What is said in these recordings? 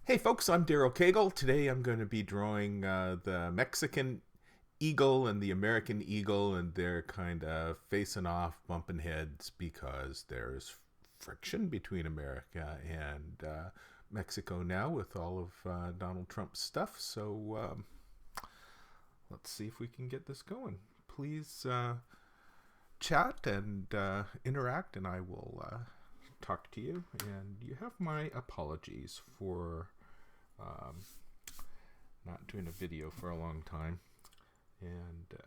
Hey folks, I'm Daryl Cagle. Today I'm going to be drawing the Mexican eagle and the American eagle, and they're kind of facing off, bumping heads because there's friction between America and Mexico now with all of Donald Trump's stuff. So let's see if we can get this going. Please chat and interact, and I will talk to you. And you have my apologies for um, not doing a video for a long time, and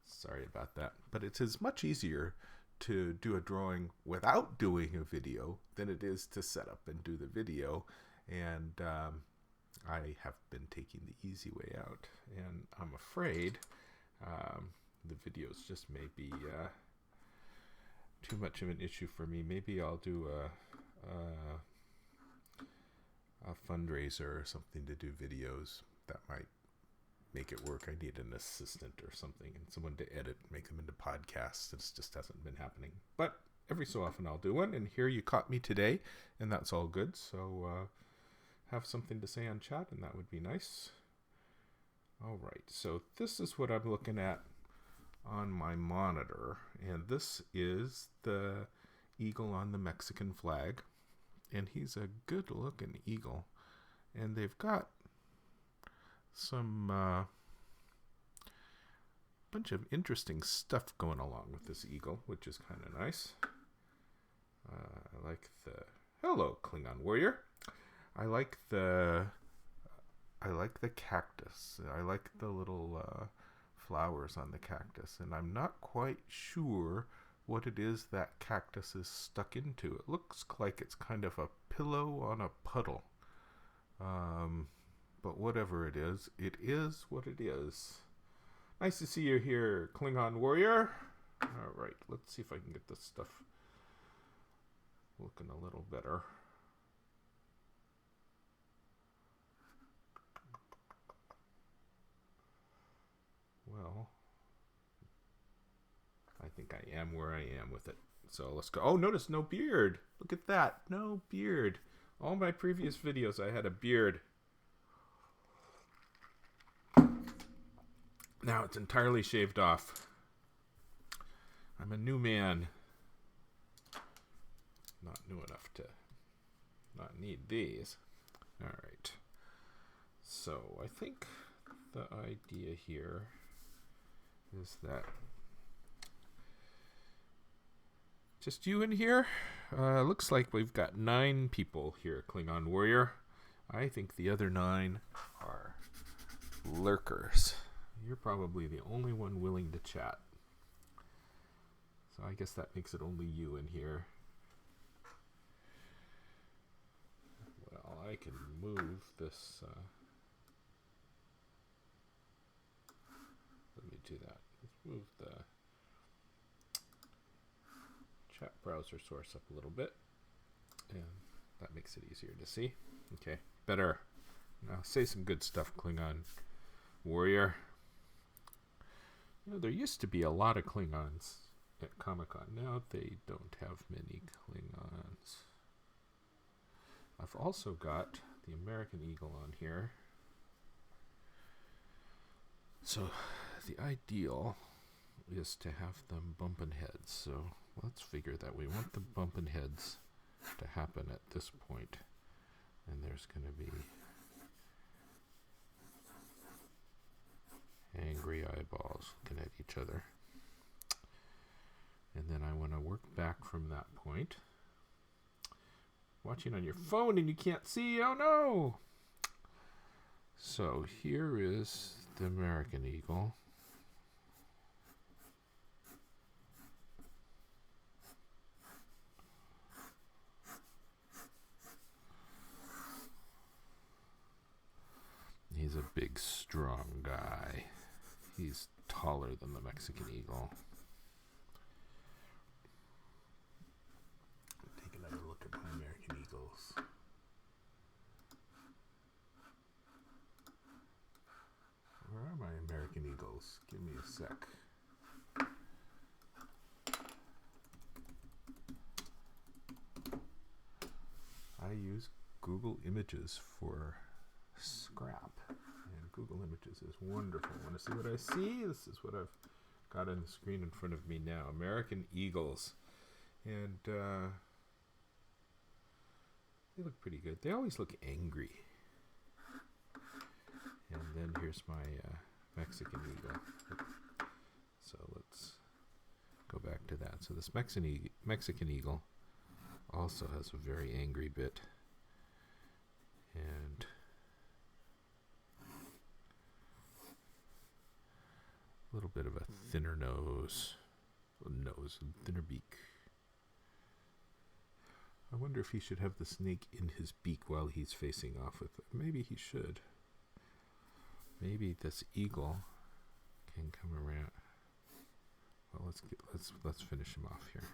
sorry about that. But it is much easier to do a drawing without doing a video than it is to set up and do the video, and I have been taking the easy way out, and I'm afraid the videos just may be too much of an issue for me. Maybe I'll do a fundraiser or something to do videos. That might make it work. I need an assistant or something and someone to edit and make them into podcasts. It just hasn't been happening. But every so often I'll do one, and here you caught me today, and that's all good. So have something to say on chat, and that would be nice. All right, so this is what I'm looking at on my monitor, and this is the eagle on the Mexican flag, and he's a good looking eagle, and they've got some bunch of interesting stuff going along with this eagle, which is kind of nice. I like the hello Klingon warrior. I like the cactus. I like the little flowers on the cactus, and I'm not quite sure what it is that cactus is stuck into. It looks like it's kind of a pillow on a puddle. But whatever it is what it is. Nice to see you here, Klingon warrior. Alright, let's see if I can get this stuff looking a little better. Well, I think I am where I am with it. So let's go. Oh, notice no beard. Look at that. No beard. All my previous videos I had a beard. Now it's entirely shaved off. I'm a new man. Not new enough to not need these. Alright. So I think the idea here is that just you in here? Looks like we've got 9 people here, Klingon warrior. I think the other 9 are lurkers. You're probably the only one willing to chat. So I guess that makes it only you in here. Well, I can move this. Let me do that. Let's move the chat browser source up a little bit, and that makes it easier to see. Okay, better. Now say some good stuff, Klingon warrior. You know, there used to be a lot of Klingons at Comic-Con. Now they don't have many Klingons. I've also got the American eagle on here. So the ideal is to have them bumping heads. So let's figure that we want the bumping heads to happen at this point. And there's going to be angry eyeballs looking at each other. And then I want to work back from that point. Watching on your phone and you can't see, oh no! So here is the American eagle. He's a big, strong guy. He's taller than the Mexican eagle. Take another look at my American eagles. Where are my American eagles? Give me a sec. I use Google Images for scrap. And Google Images is wonderful. Want to see what I see? This is what I've got on the screen in front of me now. American Eagles. And they look pretty good. They always look angry. And then here's my Mexican eagle. So let's go back to that. So this Mexican eagle also has a very angry bit. And a little bit of a thinner nose. Thinner beak. I wonder if he should have the snake in his beak while he's facing off with it. Maybe he should. Maybe this eagle can come around. Well, let's finish him off here.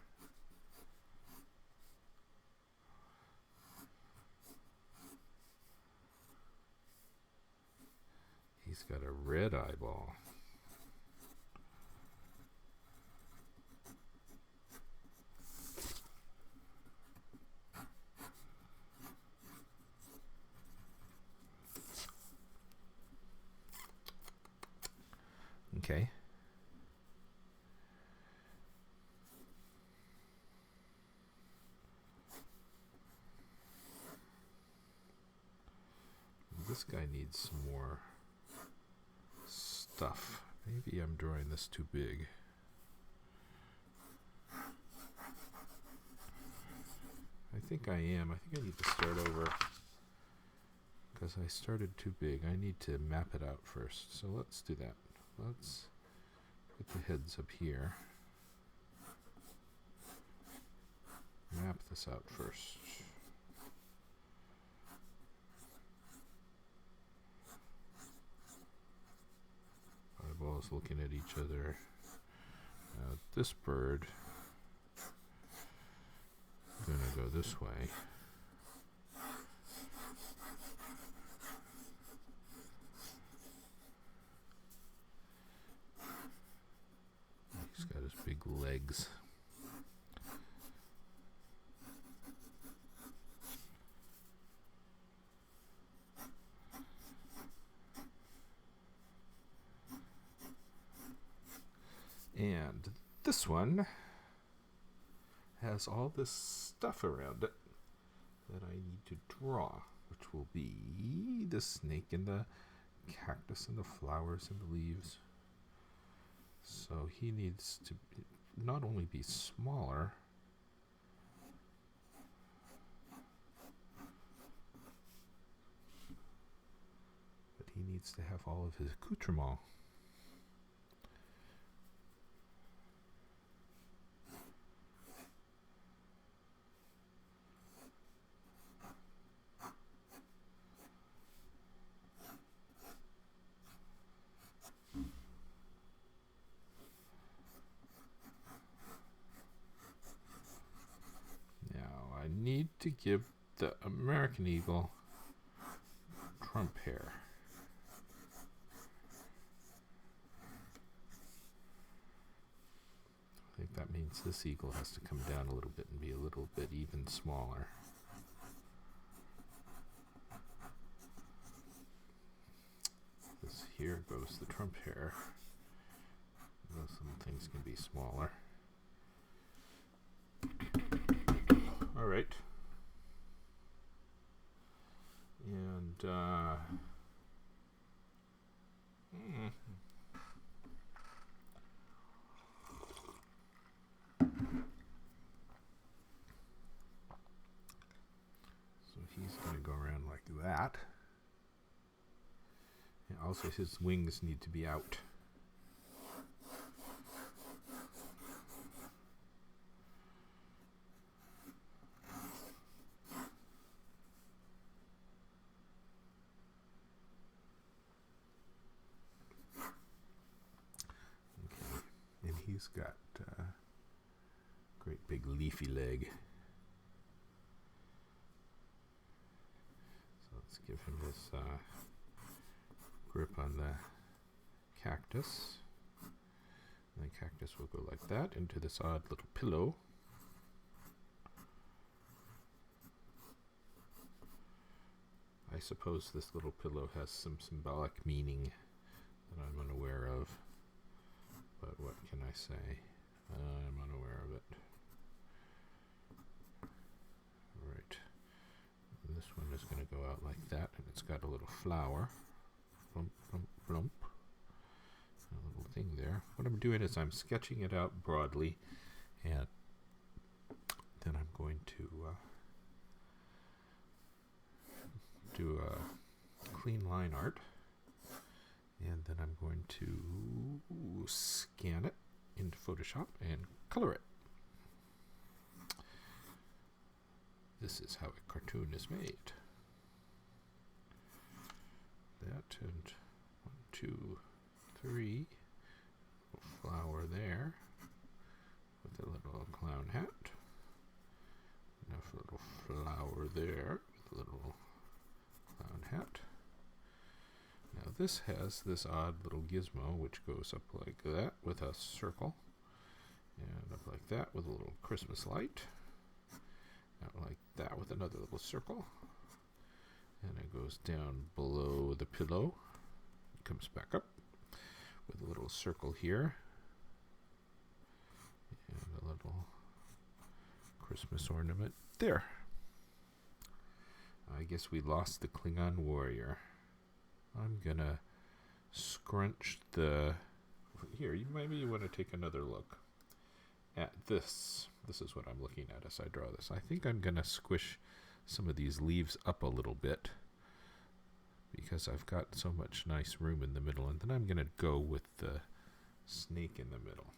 He's got a red eyeball. Okay. This guy needs some more stuff. Maybe I'm drawing this too big. I think I am. I think I need to start over because I started too big. I need to map it out first. So let's do that. Let's put the heads up here. Map this out first. Eyeballs looking at each other. This bird is going to go this way. He's got his big legs. And this one has all this stuff around it that I need to draw, which will be the snake and the cactus and the flowers and the leaves. So he needs to not only be smaller, but he needs to have all of his accoutrements. Need to give the American eagle trump hair. I think that means this eagle has to come down a little bit and be a little bit even smaller. This here goes the trump hair. Those little things can be smaller. All right. And so he's going to go around like that. And also his wings need to be out. He's got great big leafy leg. So let's give him this grip on the cactus. And the cactus will go like that into this odd little pillow. I suppose this little pillow has some symbolic meaning that I'm unaware of. But what can I say? I'm unaware of it. Right. And this one is going to go out like that, and it's got a little flower. Plump, plump, plump. A little thing there. What I'm doing is I'm sketching it out broadly, and then I'm going to do a clean line art, and then I'm going to scan it into Photoshop and color it. This is how a cartoon is made. That, and 1, 2, 3, flower there with a little clown hat. Enough little flower there with a little clown hat. Now this has this odd little gizmo which goes up like that with a circle, and up like that with a little Christmas light, out like that with another little circle, and it goes down below the pillow, comes back up with a little circle here, and a little Christmas ornament there. I guess we lost the Klingon warrior. I'm gonna scrunch the... Here, maybe you want to take another look at this. This is what I'm looking at as I draw this. I think I'm gonna squish some of these leaves up a little bit because I've got so much nice room in the middle, and then I'm gonna go with the snake in the middle.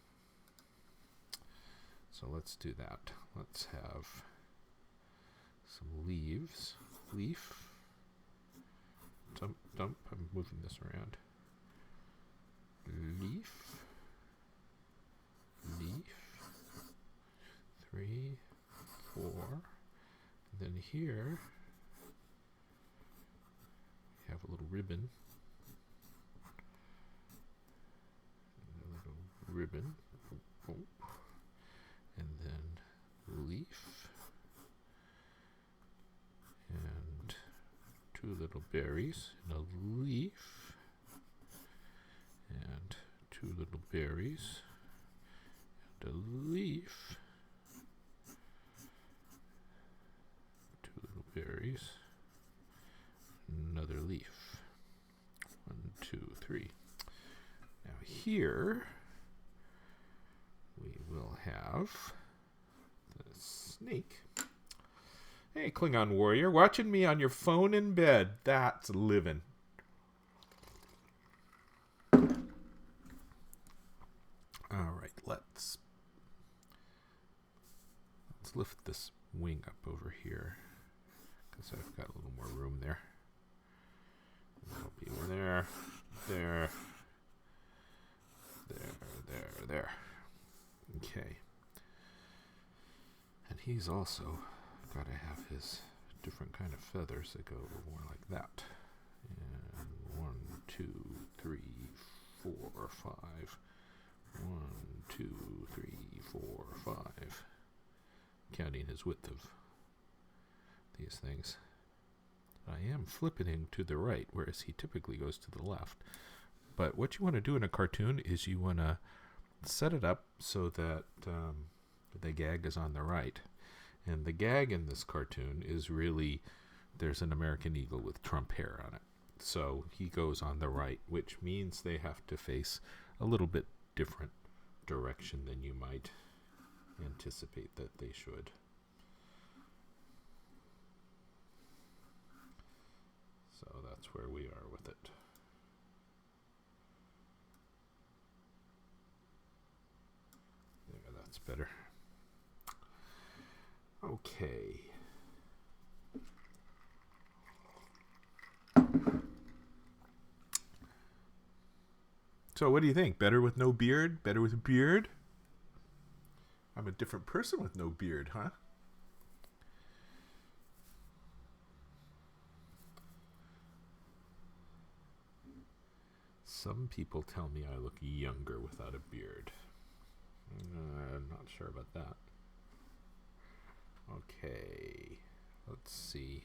So let's do that. Let's have some leaves. Leaf. Dump, dump. I'm moving this around. Leaf. Leaf. 3, 4. And then here we have a little ribbon. And a little ribbon. And then leaf. And 2 little berries and a leaf, and 2 little berries and a leaf, 2 little berries, another leaf. 1, 2, 3. Now here we will have the snake. Hey, Klingon warrior, watching me on your phone in bed. That's living. All right, let's lift this wing up over here because I've got a little more room there. That'll be there, there, there. Okay. And he's also got to have his different kind of feathers that go more like that. And 1, 2, 3, 4, 5. 1, 2, 3, 4, 5. Counting his width of these things. I am flipping him to the right, whereas he typically goes to the left. But what you want to do in a cartoon is you want to set it up so that the gag is on the right. And the gag in this cartoon is really, there's an American eagle with Trump hair on it. So he goes on the right, which means they have to face a little bit different direction than you might anticipate that they should. So that's where we are with it. There, that's better. Okay. So what do you think? Better with no beard? Better with a beard? I'm a different person with no beard, huh? Some people tell me I look younger without a beard. I'm not sure about that. Okay, let's see.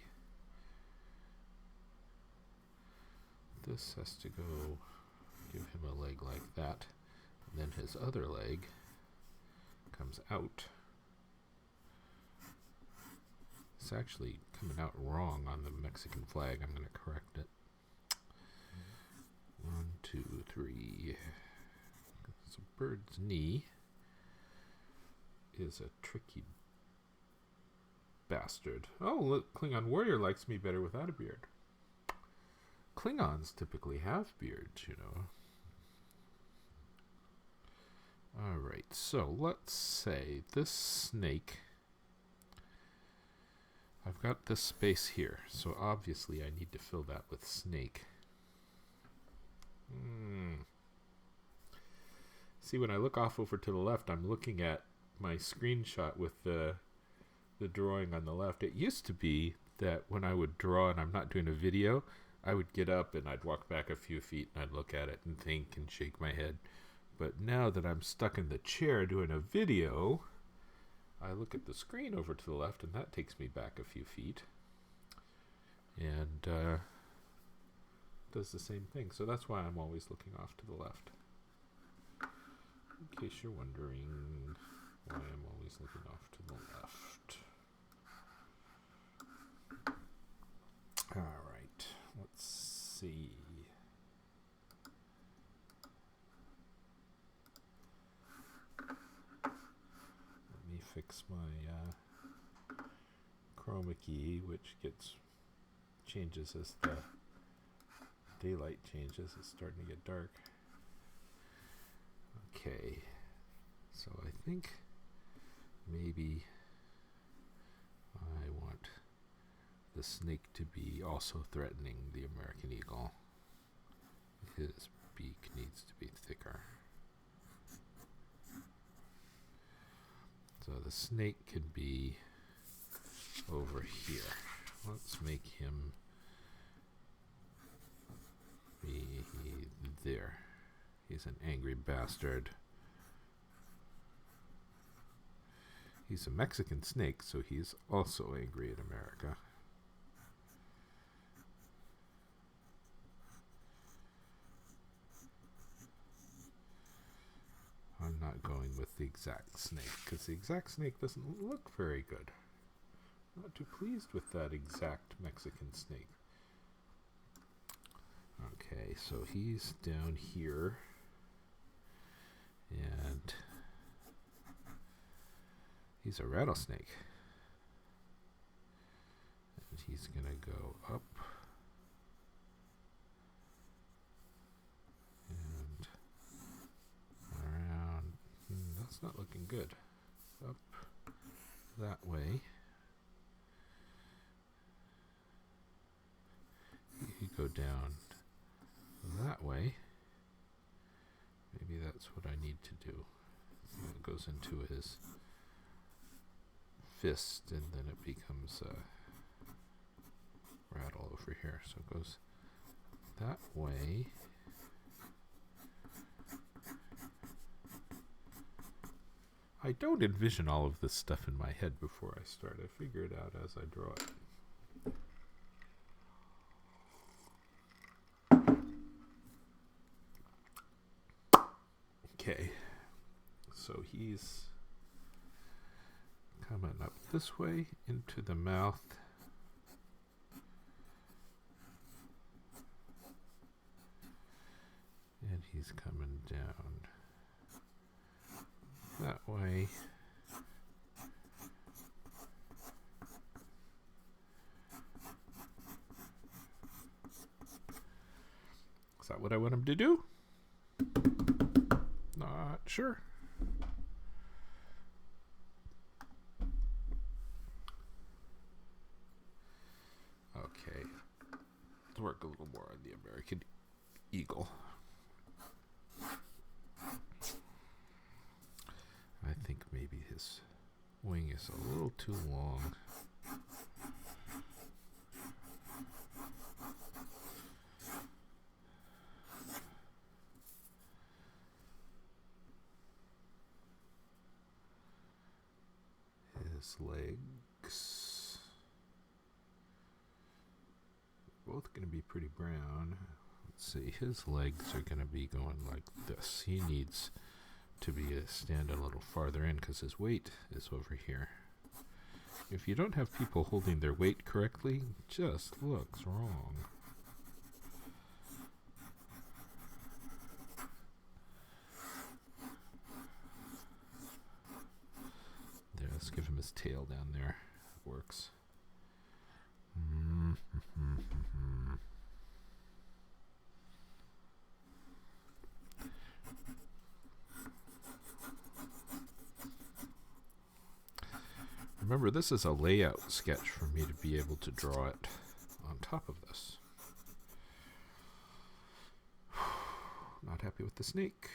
this has to go, give him a leg like that. And then his other leg comes out. It's actually coming out wrong on the Mexican flag. I'm going to correct it. 1, 2, 3. So bird's knee is a tricky bastard. Oh, look, Klingon warrior likes me better without a beard. Klingons typically have beards, you know. Alright, so let's say this snake, I've got this space here, so obviously I need to fill that with snake. See, when I look off over to the left, I'm looking at my screenshot with the drawing on the left. It used to be that when I would draw and I'm not doing a video, I would get up and I'd walk back a few feet and I'd look at it and think and shake my head. But now that I'm stuck in the chair doing a video, I look at the screen over to the left and that takes me back a few feet. And does the same thing. So that's why I'm always looking off to the left. In case you're wondering why I'm always looking off to the left. Alright, let's see. Let me fix my chroma key, which changes as the daylight changes. It's starting to get dark. Okay, so I think maybe I want the snake to be also threatening the American eagle. His beak needs to be thicker. So the snake can be over here. Let's make him be there. He's an angry bastard. He's a Mexican snake, so he's also angry at America. I'm not going with the exact snake, because the exact snake doesn't look very good. I'm not too pleased with that exact Mexican snake. Okay, so he's down here. And he's a rattlesnake. And he's going to go up. And around. That's not looking good. Up that way. He could go down that way. Maybe that's what I need to do. It goes into his fist, and then it becomes a rattle over here. So it goes that way. I don't envision all of this stuff in my head before I start. I figure it out as I draw it. Okay, so he's coming up this way into the mouth. And he's coming down that way. Is that what I want him to do? Not sure. Okay. Let's work a little more on the American eagle. I think maybe his wing is a little too long. His legs, both going to be pretty brown. let's see, his legs are going to be going like this. He needs to be stand a little farther in because his weight is over here. If you don't have people holding their weight correctly, it just looks wrong. There, let's give him his tail down there. It works. Remember, this is a layout sketch for me to be able to draw it on top of this. Not happy with the snake.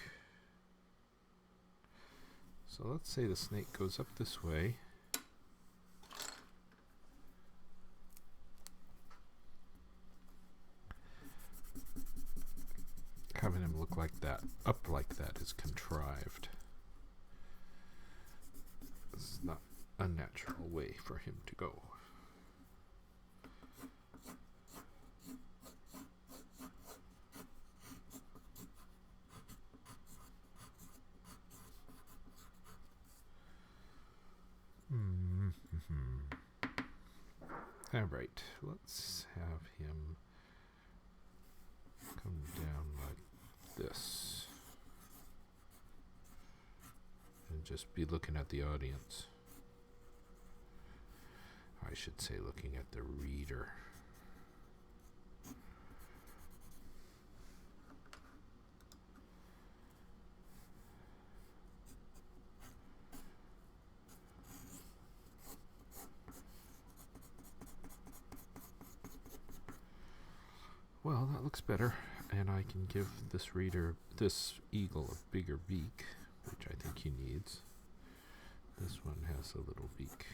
So let's say the snake goes up this way. Having him look like that, up like that, is contrived. This is not a natural way for him to go. All right, let's have him come down like this and just be looking at the audience. I should say looking at the reader. Well, that looks better, and I can give this reader, this eagle, a bigger beak, which I think he needs. This one has a little beak.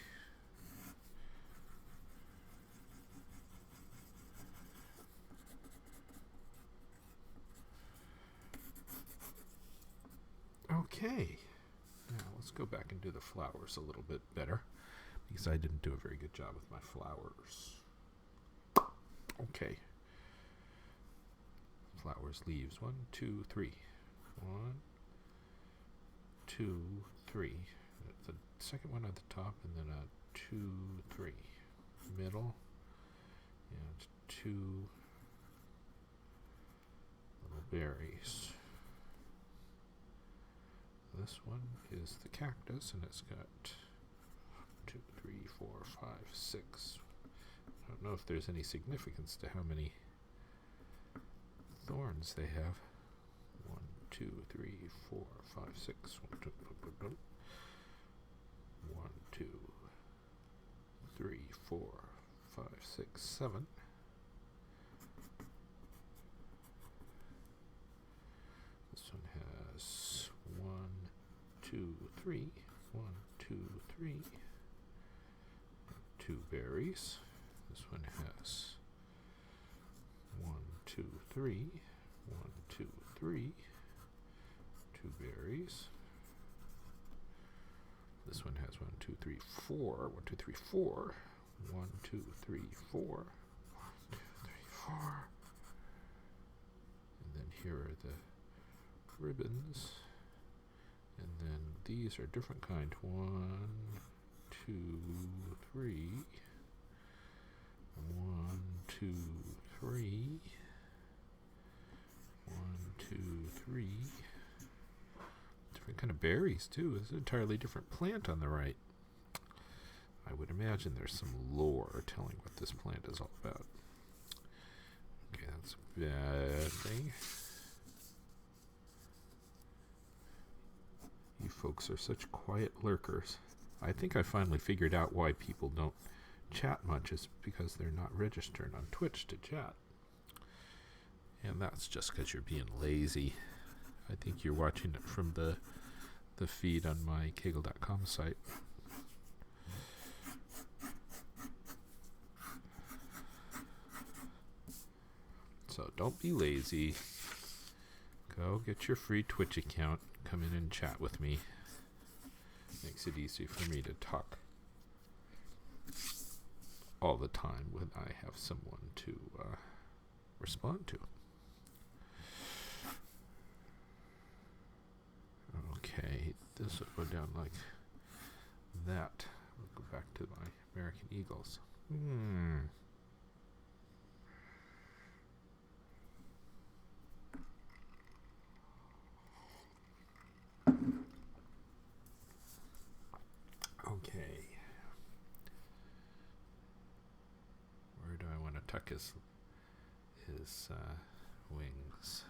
Okay, now let's go back and do the flowers a little bit better, because I didn't do a very good job with my flowers. Okay. Flowers, leaves. 1, 2, 3. 1, 2, 3. The second one at the top, and then a 2, 3. Middle, and 2 little berries. This one is the cactus, and it's got 2, 3, 4, 5, 6. I don't know if there's any significance to how many thorns they have. 1, 2, 3, 4, 5, 6. 1, 2, 3, 4, 5, 6, 7. This one has 1, 2, 3. 1, 2, 3. 2 berries. This one has 1, 2, 3. 1, 2, 3. 2 berries. This one has 1, 2, 3, 4. 1, 2, 3, 4. 1, 2, 3, 4. 1, 2, 3, 4. And then here are the ribbons. And then these are different kind. 1, 2, 3. 1, 2, 3. 1, 2, 3. Different kind of berries too. It's an entirely different plant on the right. I would imagine there's some lore telling what this plant is all about. Okay, that's a bad thing. You folks are such quiet lurkers. I think I finally figured out why people don't chat much is because they're not registered on Twitch to chat. And that's just because you're being lazy. I think you're watching it from the feed on my Kaggle.com site. So don't be lazy. Go get your free Twitch account. Come in and chat with me. Makes it easy for me to talk all the time when I have someone to respond to. Okay, this will go down like that. We'll go back to my American Eagles. Okay. Where do I want to tuck his wings?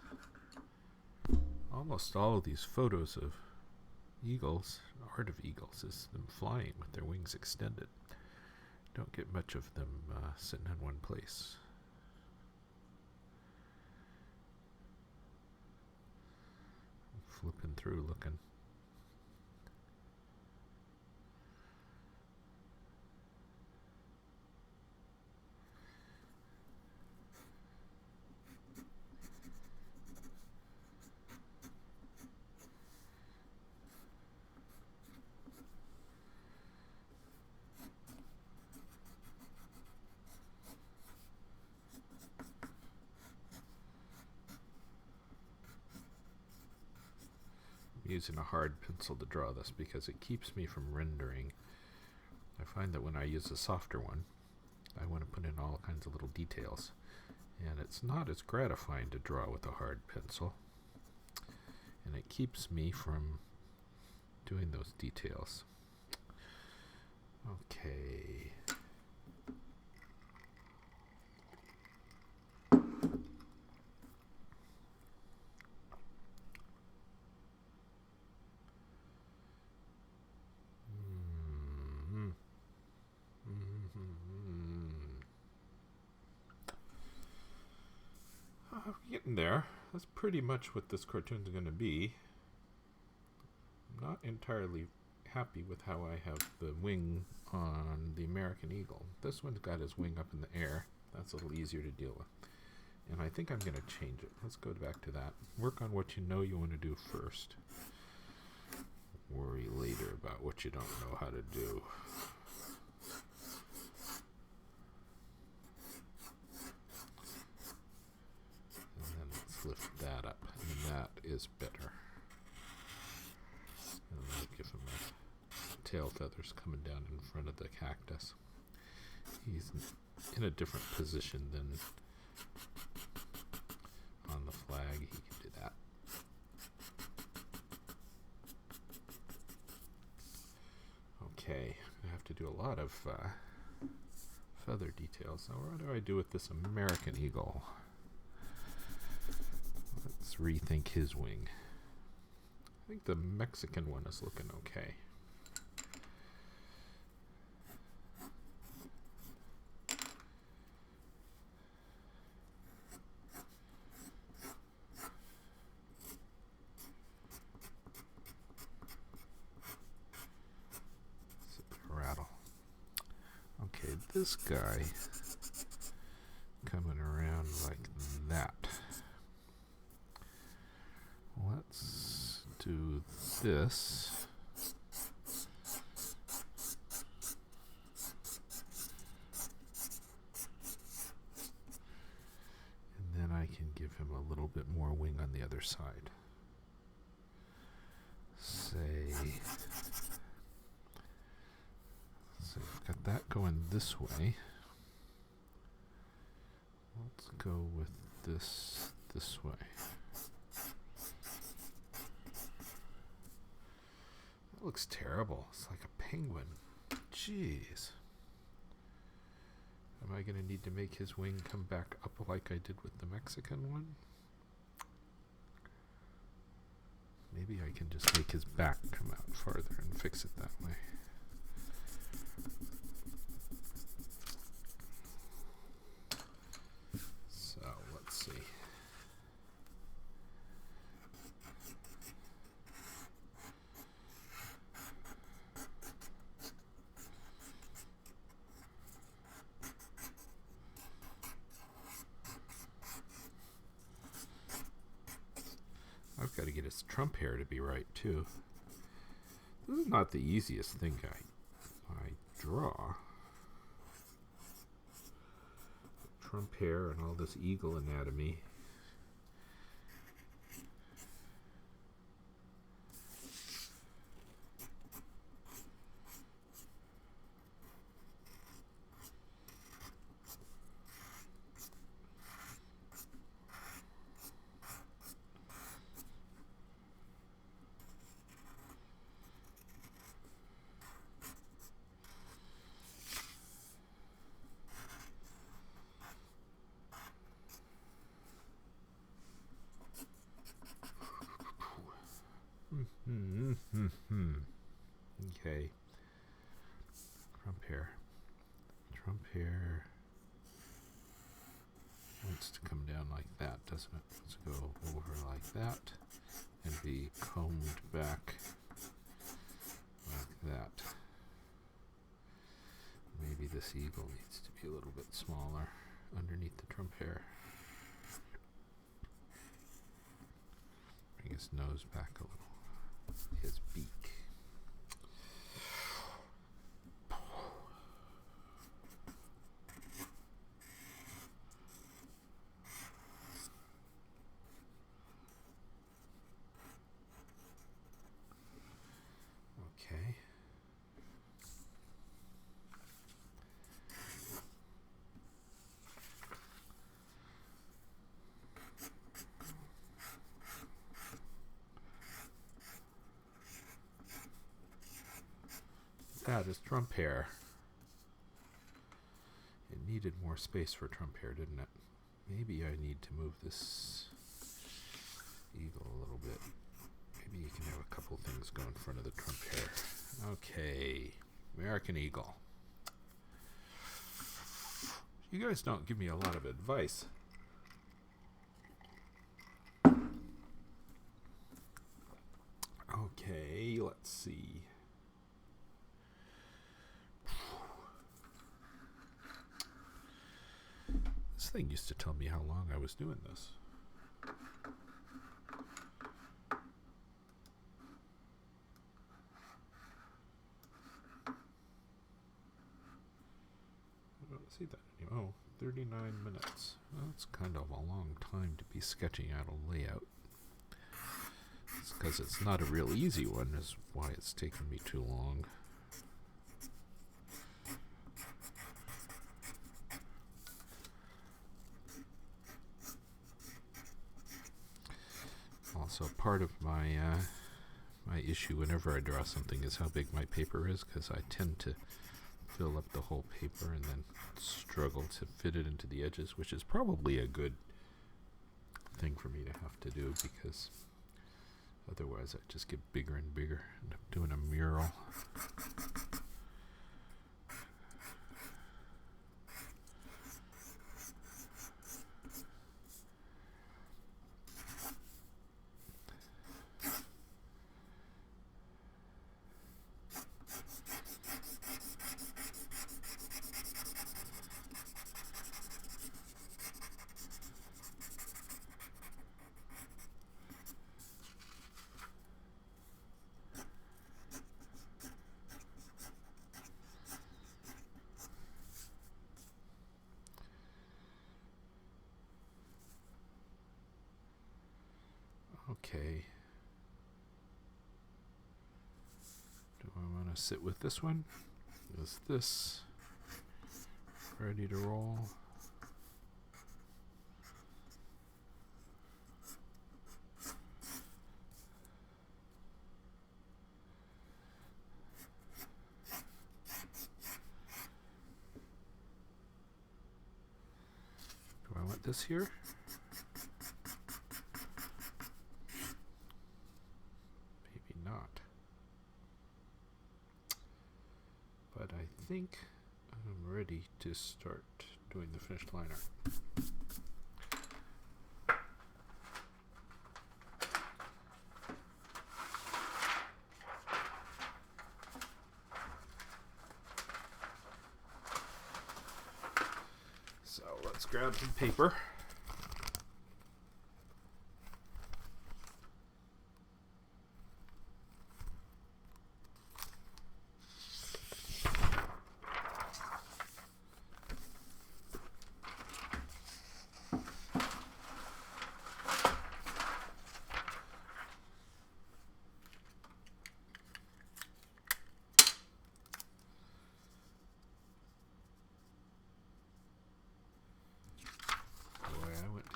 Almost all of these photos of eagles, art of eagles, is them flying with their wings extended. Don't get much of them sitting in one place. Flipping through looking. Using a hard pencil to draw this because it keeps me from rendering. I find that when I use a softer one, I want to put in all kinds of little details, and it's not as gratifying to draw with a hard pencil, and it keeps me from doing those details. Okay. Getting there. That's pretty much what this cartoon's going to be. I'm not entirely happy with how I have the wing on the American Eagle. This one's got his wing up in the air. That's a little easier to deal with. And I think I'm going to change it. Let's go back to that. Work on what you know you want to do first. Worry later about what you don't know how to do. Lift that up, and that is better. And I'll give him a tail feathers coming down in front of the cactus. He's in a different position than on the flag. He can do that. Okay, I have to do a lot of feather details. Now, what do I do with this American Eagle? Let's rethink his wing. I think the Mexican one is looking okay. Rattle. Okay, this guy coming around like that. Let's do this. And then I can give him a little bit more wing on the other side. So I've got that going this way. Let's go with this way. That looks terrible. It's like a penguin. Jeez. Am I going to need to make his wing come back up like I did with the Mexican one? Maybe I can just make his back come out farther and fix it that way. So, let's see. I've got to get his trump hair to be right too. This is not the easiest thing I draw. Trump hair and all this eagle anatomy. hair. Trump hair wants to come down like that, doesn't it? Let's go over like that and be combed back like that. Maybe this eagle needs to be a little bit smaller underneath the Trump hair. Bring his nose back a little. His beak. Okay. That is Trump hair. It needed more space for Trump hair, didn't it? Maybe I need to move this eagle a little bit. Maybe you can have a couple things go in front of the Trump hair. Okay, American eagle. You guys don't give me a lot of advice. Okay, let's see. This thing used to tell me how long I was doing this. I don't see that anymore. Oh, 39 minutes. Well, that's kind of a long time to be sketching out a layout. It's because it's not a real easy one, is why it's taken me too long. Also, part of my my issue whenever I draw something is how big my paper is, because I tend to fill up the whole paper and then struggle to fit it into the edges, which is probably a good thing for me to have to do, because otherwise I just get bigger and bigger. End up doing a mural. Okay. Do I want to sit with this one? Is this ready to roll? Do I want this here? But I think I'm ready to start doing the finished line art. So let's grab some paper.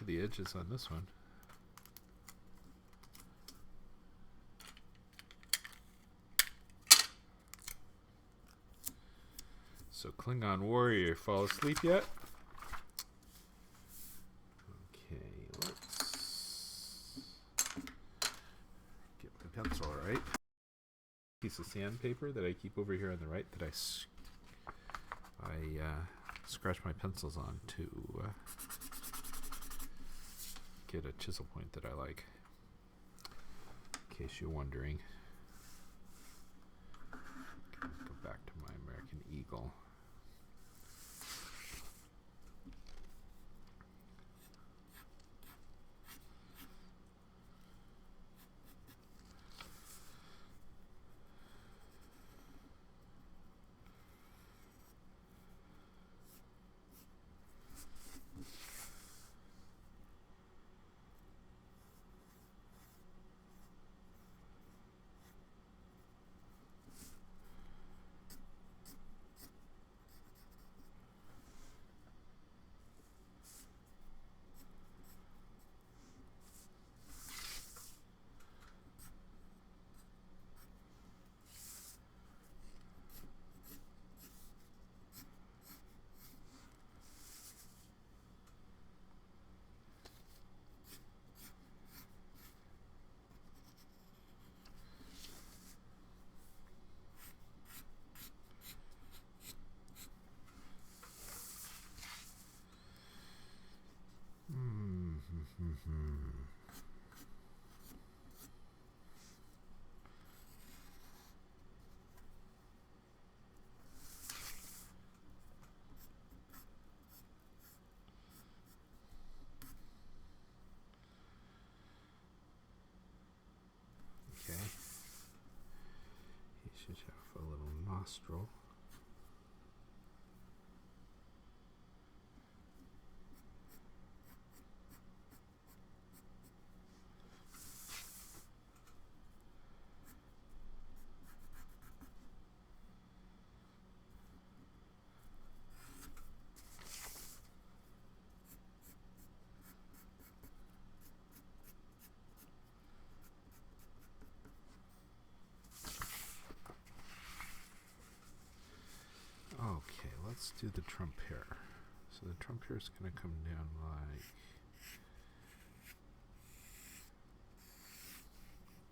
The edges on this one. So Klingon warrior, fall asleep yet? Okay, let's get my pencil right. Piece of sandpaper that I keep over here on the right that I scratch my pencils on to get a chisel point that I like. In case you're wondering. Go back to my American Eagle. Okay. He should have a little nostril. Okay, let's do the trump hair. So the trump hair is going to come down like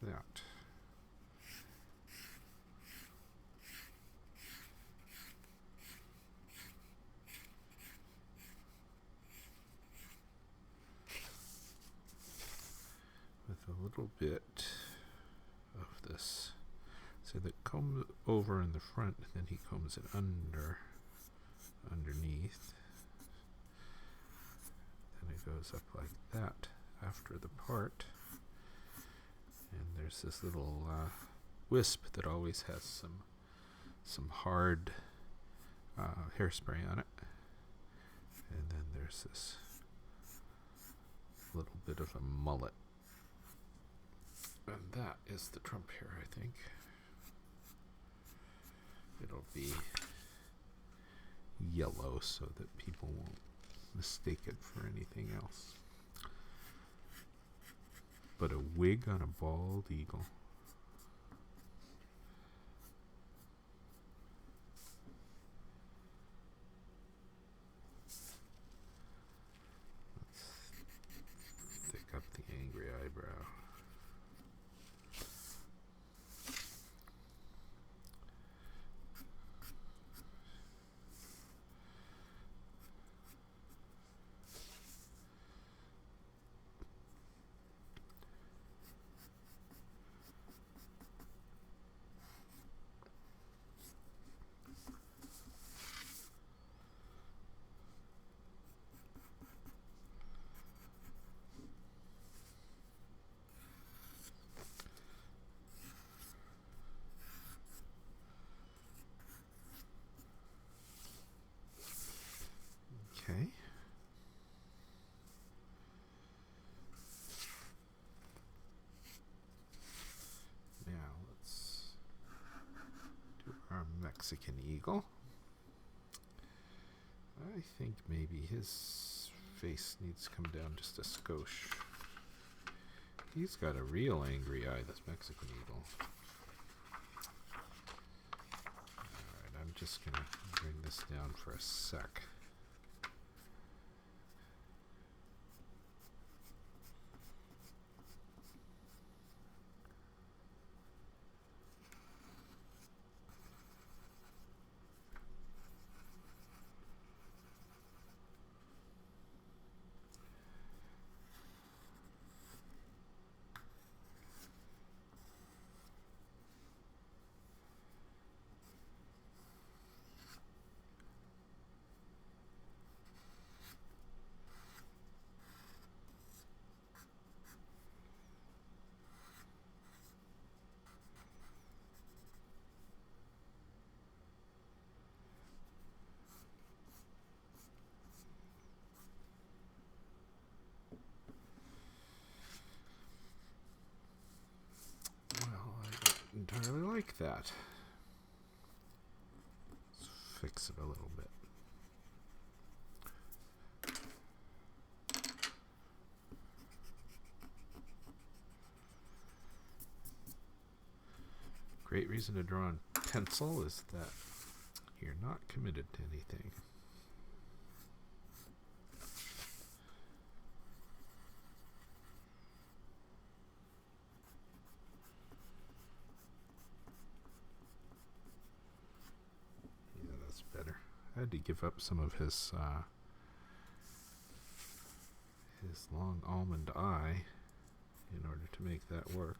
that. With a little bit of this. So that comes over in the front, and then he combs it underneath. Then it goes up like that after the part. And there's this little wisp that always has some hard hairspray on it. And then there's this little bit of a mullet. And that is the trump hair, I think. It'll be yellow so that people won't mistake it for anything else. But a wig on a bald eagle. Let's thick up the angry eyebrow. Okay. Now let's do our Mexican eagle. I think maybe his face needs to come down just a skosh. He's got a real angry eye, this Mexican eagle. Alright, I'm just going to bring this down for a sec. that. Let's fix it a little bit. Great reason to draw on pencil is that you're not committed to anything. Yeah, that's better. I had to give up some of his long almond eye in order to make that work.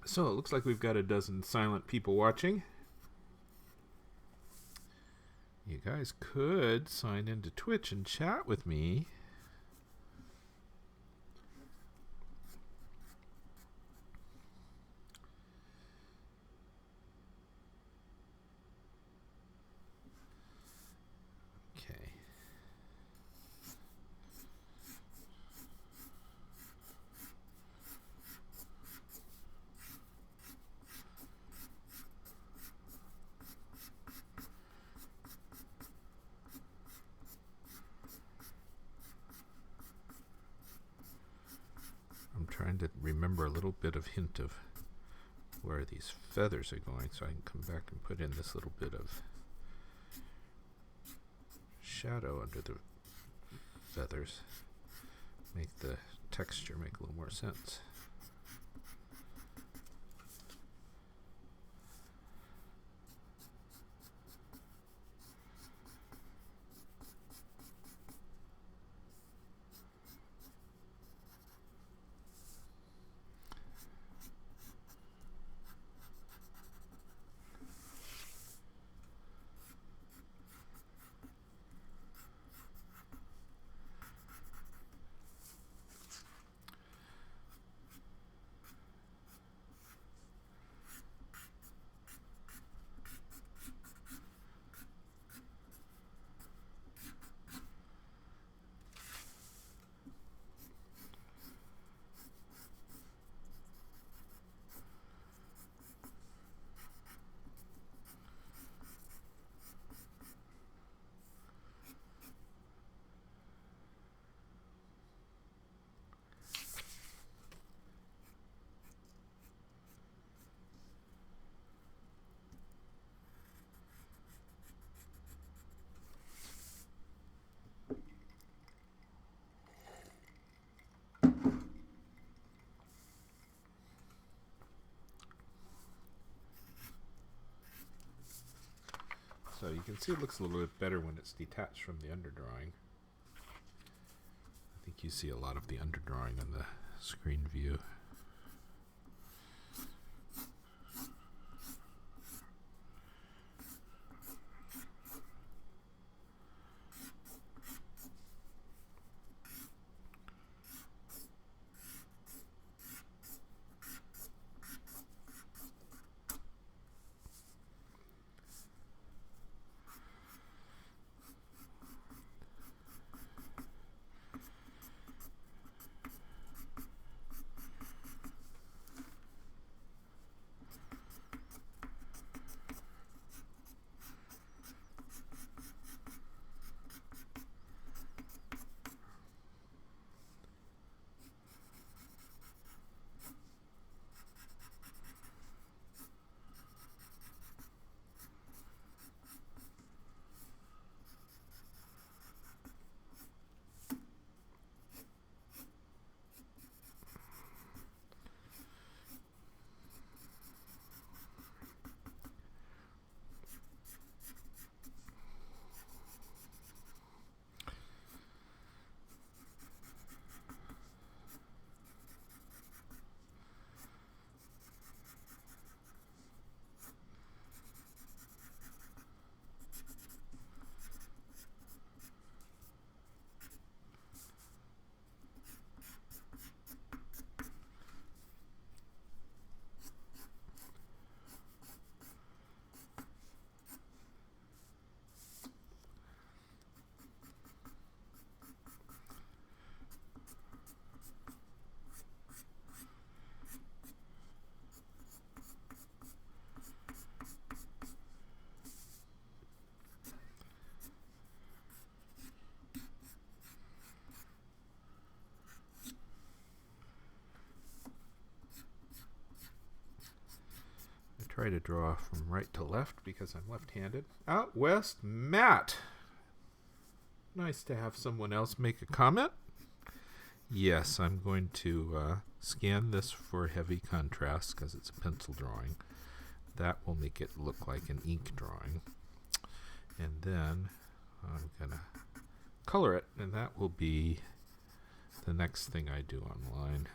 So it looks like we've got a dozen silent people watching. You guys could sign into Twitch and chat with me. Okay. I'm trying to remember a little bit of hint of where these feathers are going so I can come back and put in this little bit of shadow under the feathers. Make the texture make a little more sense. So you can see it looks a little bit better when it's detached from the underdrawing. I think you see a lot of the underdrawing on the screen view. try to draw from right to left because I'm left-handed. Out west, Matt. Nice to have someone else make a comment. Yes, I'm going to scan this for heavy contrast because it's a pencil drawing. That will make it look like an ink drawing. And then I'm going to color it, and that will be the next thing I do online.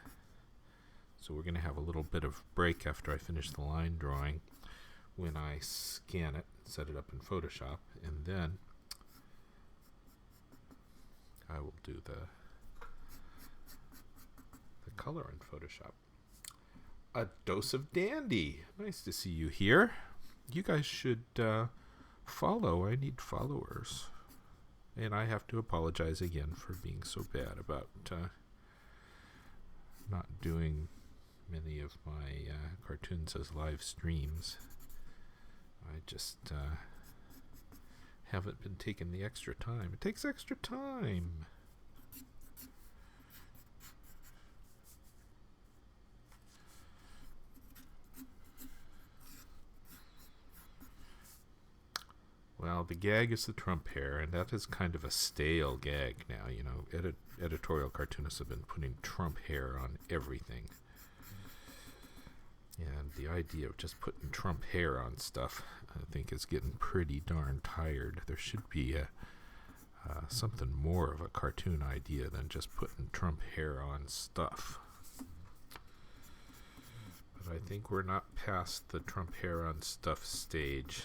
So we're going to have a little bit of break after I finish the line drawing when I scan it, set it up in Photoshop, and then I will do the color in Photoshop. A dose of dandy. Nice to see you here. You guys should follow. I need followers. And I have to apologize again for being so bad about not doing many of my cartoons as live streams. I just haven't been taking the extra time. It takes extra time. Well, the gag is the Trump hair, and that is kind of a stale gag now. You know, editorial cartoonists have been putting Trump hair on everything. And the idea of just putting Trump hair on stuff, I think, is getting pretty darn tired. There should be something more of a cartoon idea than just putting Trump hair on stuff. But I think we're not past the Trump hair on stuff stage.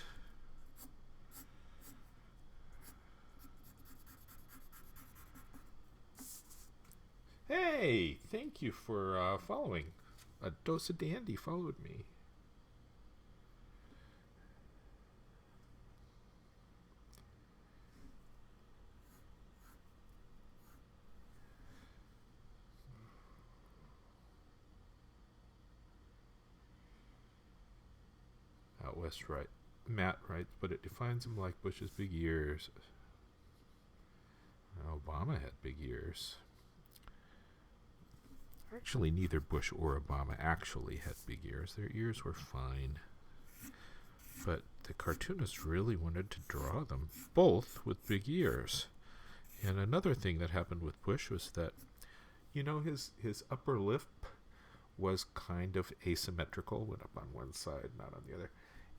Hey, thank you for following. A dose of dandy followed me. Out west, right. Matt writes, but it defines him like Bush's big ears. Obama had big ears. Actually, neither Bush or Obama actually had big ears. Their ears were fine. But the cartoonists really wanted to draw them both with big ears. And another thing that happened with Bush was that, you know, his upper lip was kind of asymmetrical, went up on one side, not on the other.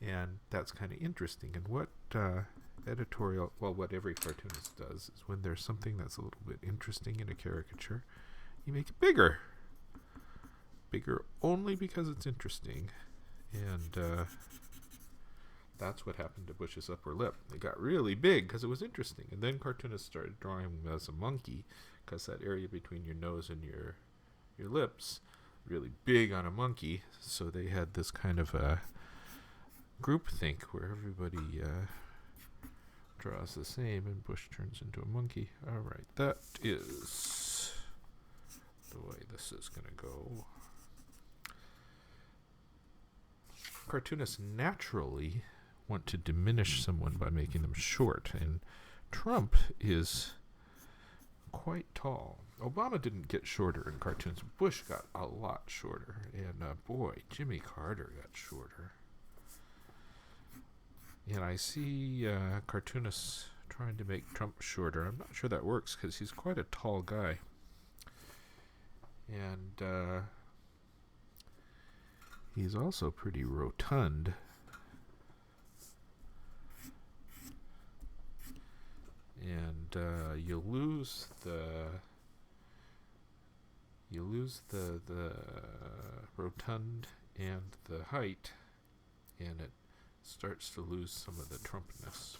And that's kind of interesting. And what what every cartoonist does is when there's something that's a little bit interesting in a caricature, you make it bigger. Bigger only because it's interesting. And that's what happened to Bush's upper lip. It got really big because it was interesting. And then cartoonists started drawing him as a monkey because that area between your nose and your lips really big on a monkey. So they had this kind of a groupthink where everybody draws the same and Bush turns into a monkey. All right, that is the way this is going to go. Cartoonists naturally want to diminish someone by making them short, and Trump is quite tall. Obama didn't get shorter in cartoons. Bush got a lot shorter, and boy, Jimmy Carter got shorter. And I see cartoonists trying to make Trump shorter. I'm not sure that works because he's quite a tall guy. And he's also pretty rotund. And you lose the rotund and the height, and it starts to lose some of the Trumpness.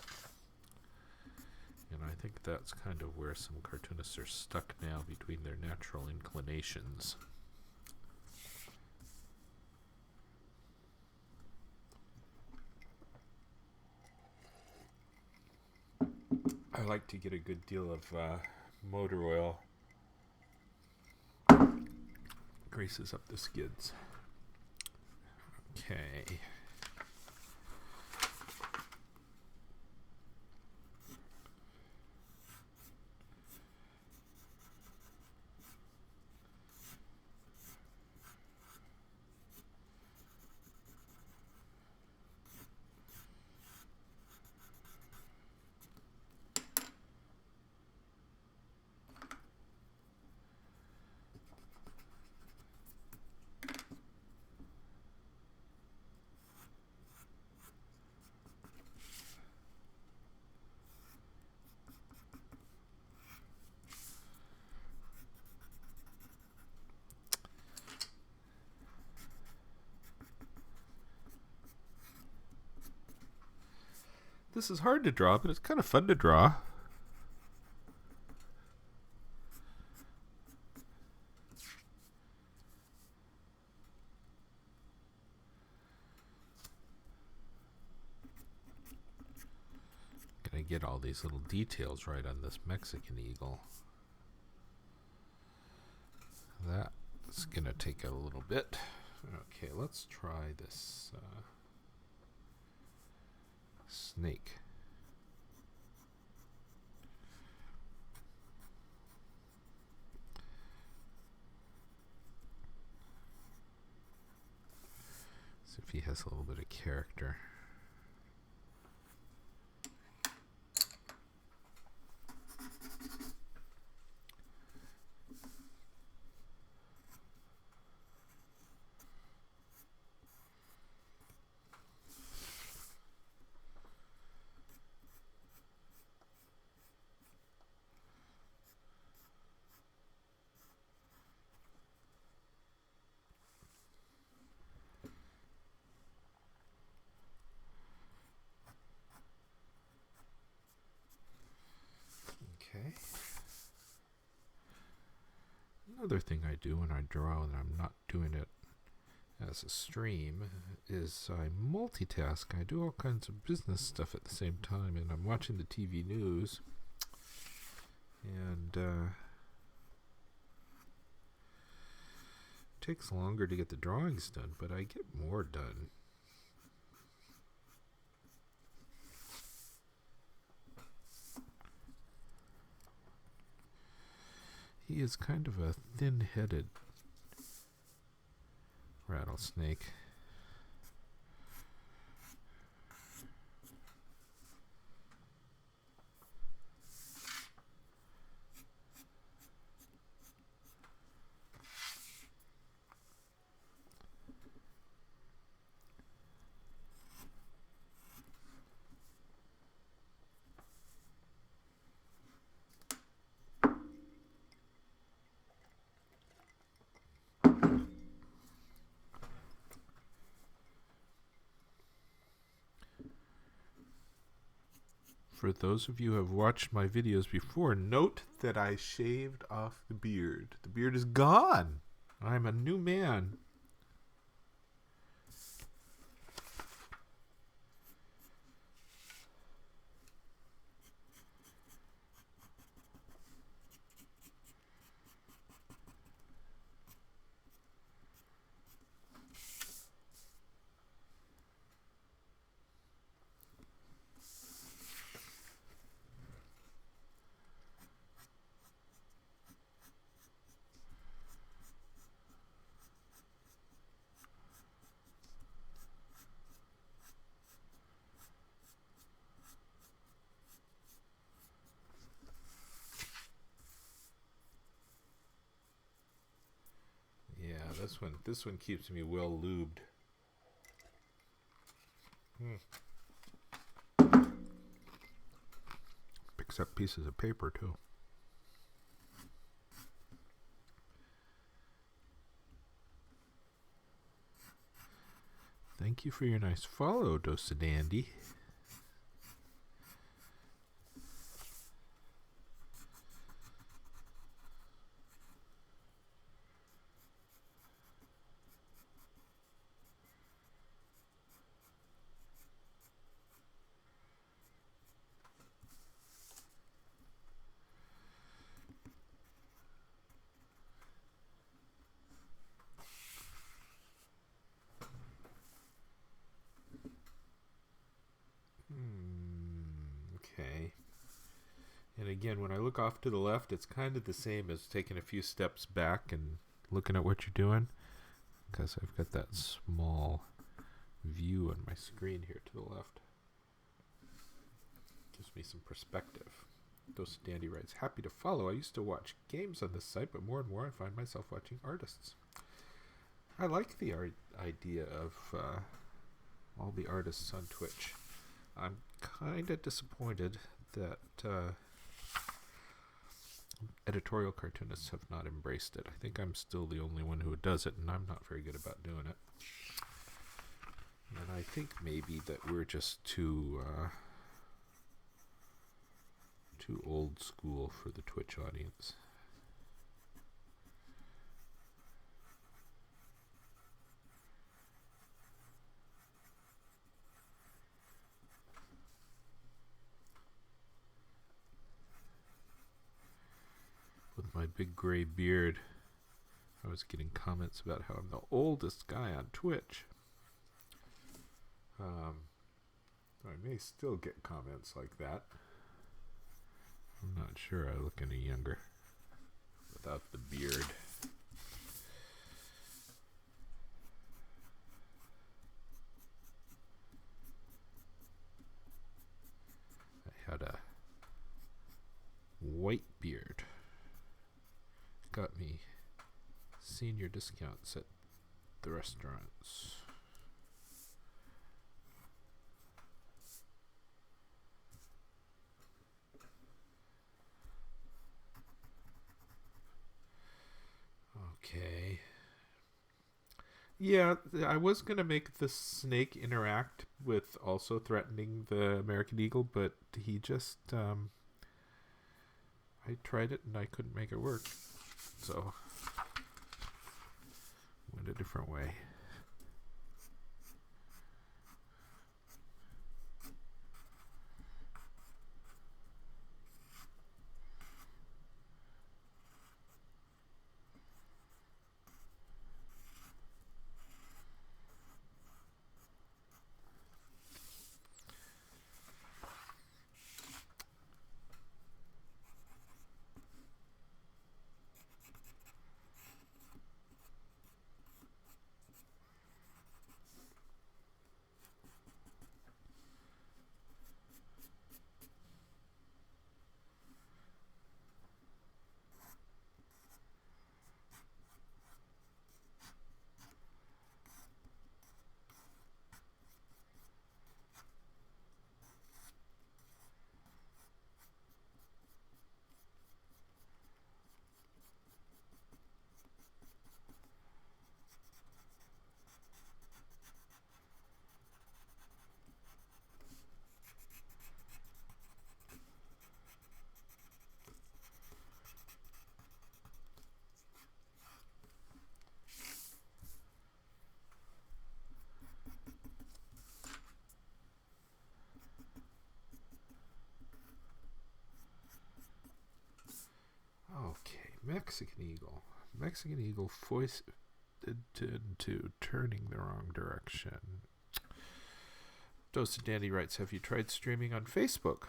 And I think that's kind of where some cartoonists are stuck now between their natural inclinations. I like to get a good deal of motor oil. Greases up the skids. Okay. This is hard to draw, but it's kind of fun to draw. Gonna get all these little details right on this Mexican eagle. That's gonna take a little bit. Okay, let's try this snake. See if he has a little bit of character. Okay. Another thing I do when I draw and I'm not doing it as a stream is I multitask. I do all kinds of business stuff at the same time, and I'm watching the TV news, and it takes longer to get the drawings done, but I get more done. He is kind of a thin-headed rattlesnake. For those of you who have watched my videos before, note that I shaved off the beard. The beard is gone. I'm a new man. This one keeps me well lubed. Picks up pieces of paper too. Thank you for your nice follow, Dosadandy. Okay. And again, when I look off to the left, it's kind of the same as taking a few steps back and looking at what you're doing, because I've got that small view on my screen here to the left. Gives me some perspective. Dosadandy writes, happy to follow. I used to watch games on this site, but more and more I find myself watching artists. I like the idea of all the artists on Twitch. I'm kind of disappointed that editorial cartoonists have not embraced it. I think I'm still the only one who does it, and I'm not very good about doing it. And I think maybe that we're just too Too old school for the Twitch audience. With my big gray beard, I was getting comments about how I'm the oldest guy on Twitch. I may still get comments like that. I'm not sure I look any younger without the beard. I had a white beard. Got me senior discounts at the restaurants. Okay. Yeah, I was going to make the snake interact with also threatening the American Eagle, but he just, I tried it and I couldn't make it work. So, went a different way. Okay, Mexican Eagle. Mexican Eagle foisted into turning the wrong direction. Dose of Dandy writes, have you tried streaming on Facebook?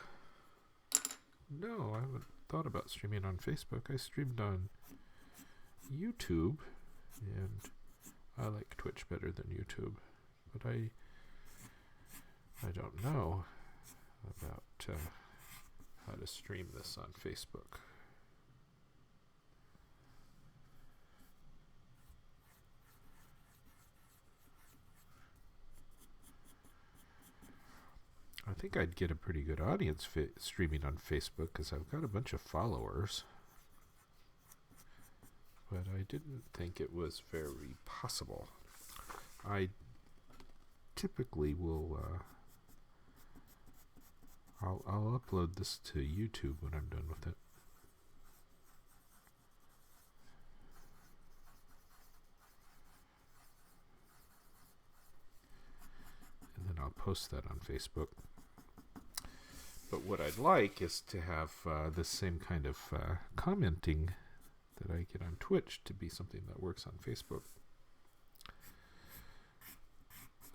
No, I haven't thought about streaming on Facebook. I streamed on YouTube, and I like Twitch better than YouTube. But I don't know about how to stream this on Facebook. I think I'd get a pretty good audience streaming on Facebook because I've got a bunch of followers. But I didn't think it was very possible. I typically will... I'll upload this to YouTube when I'm done with it. And then I'll post that on Facebook. But what I'd like is to have the same kind of commenting that I get on Twitch to be something that works on Facebook.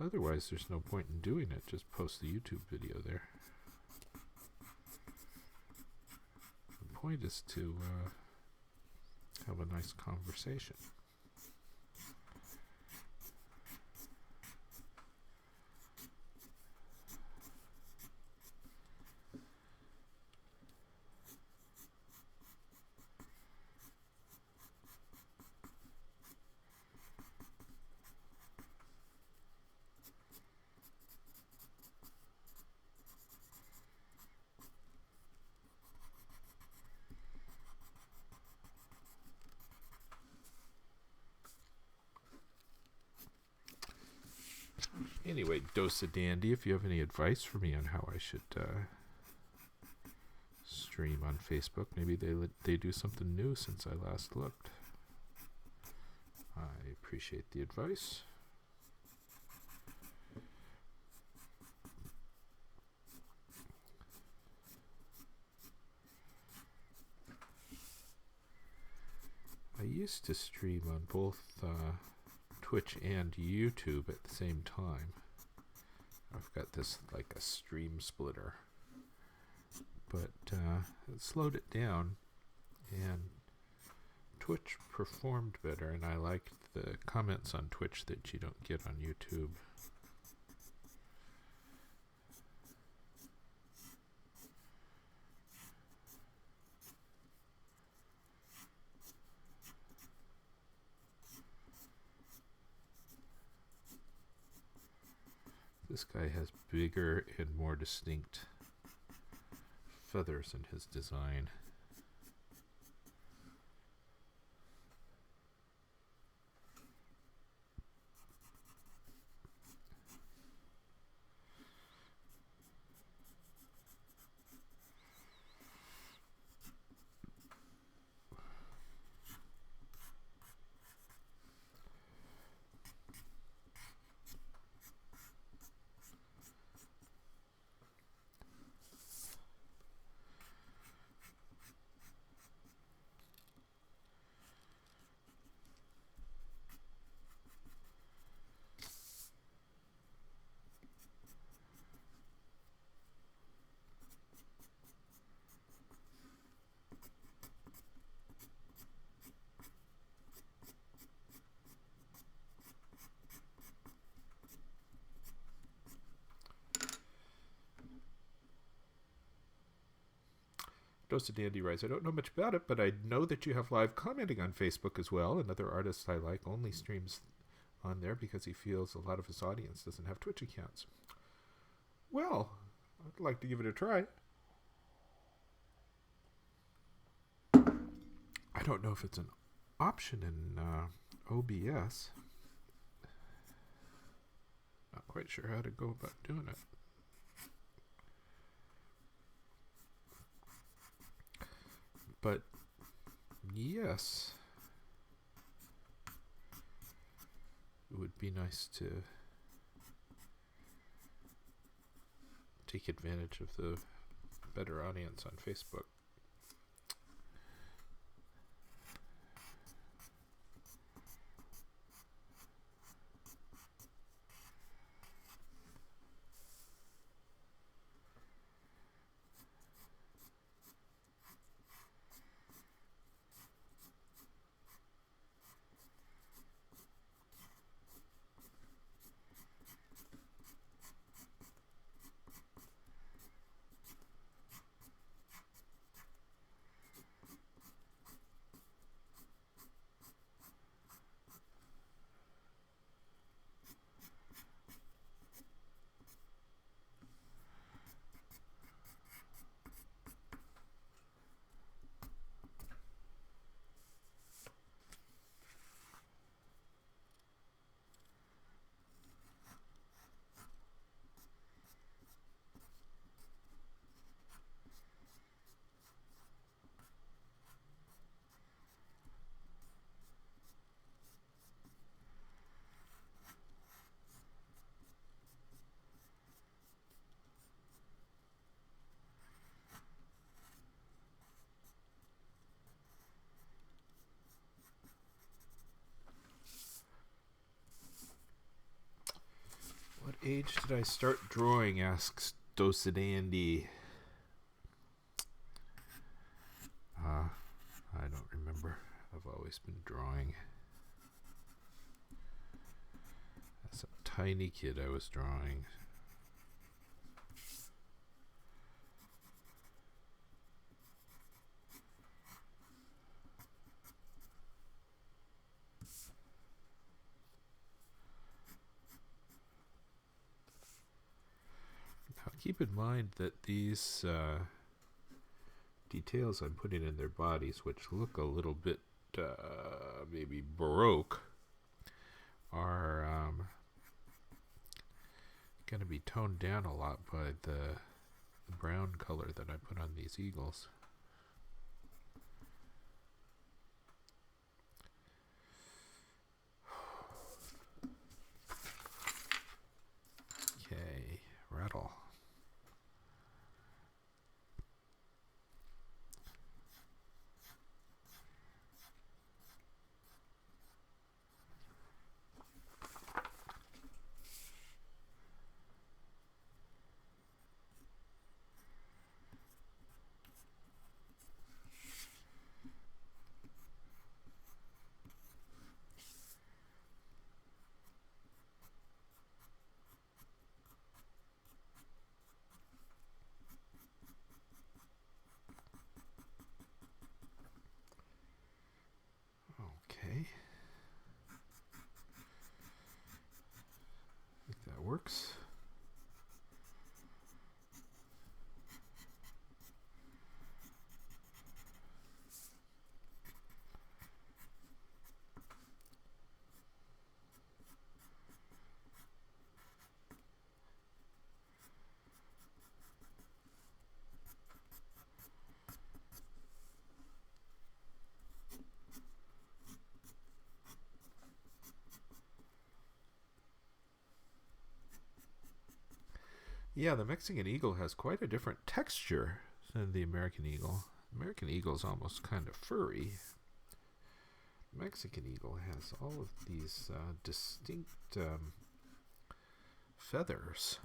Otherwise, there's no point in doing it. Just post the YouTube video there. The point is to have a nice conversation. Anyway, Dose of Dandy, if you have any advice for me on how I should stream on Facebook. Maybe they do something new since I last looked. I appreciate the advice. I used to stream on both Twitch and YouTube at the same time. I've got this like a stream splitter, but it slowed it down, and Twitch performed better, and I liked the comments on Twitch that you don't get on YouTube. This guy has bigger and more distinct feathers in his design. Dose of Dandy Rise. I don't know much about it, but I know that you have live commenting on Facebook as well. Another artist I like only streams on there because he feels a lot of his audience doesn't have Twitch accounts. Well, I'd like to give it a try. I don't know if it's an option in OBS. Not quite sure how to go about doing it. But yes, it would be nice to take advantage of the better audience on Facebook. What age did I start drawing? Asks Dosadandy. I don't remember. I've always been drawing. As a tiny kid, I was drawing. Now, keep in mind that these details I'm putting in their bodies, which look a little bit maybe Baroque, are going to be toned down a lot by the brown color that I put on these eagles. works. Yeah, the Mexican eagle has quite a different texture than the American eagle. American eagle is almost kind of furry. Mexican eagle has all of these distinct feathers.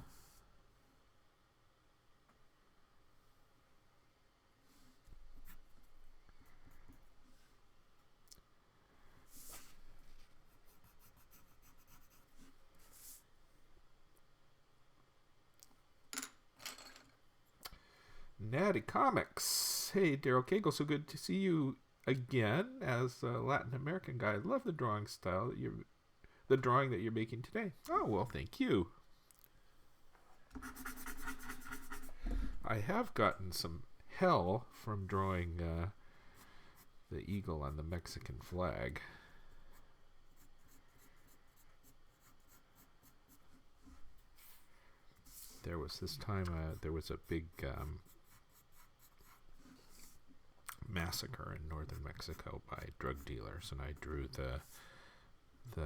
Natty Comics. Hey, Daryl Cagle, so good to see you again as a Latin American guy. I love the drawing style that the drawing that you're making today. Oh, well, thank you. I have gotten some hell from drawing the eagle on the Mexican flag. There was this time there was a big massacre in northern Mexico by drug dealers, and I drew the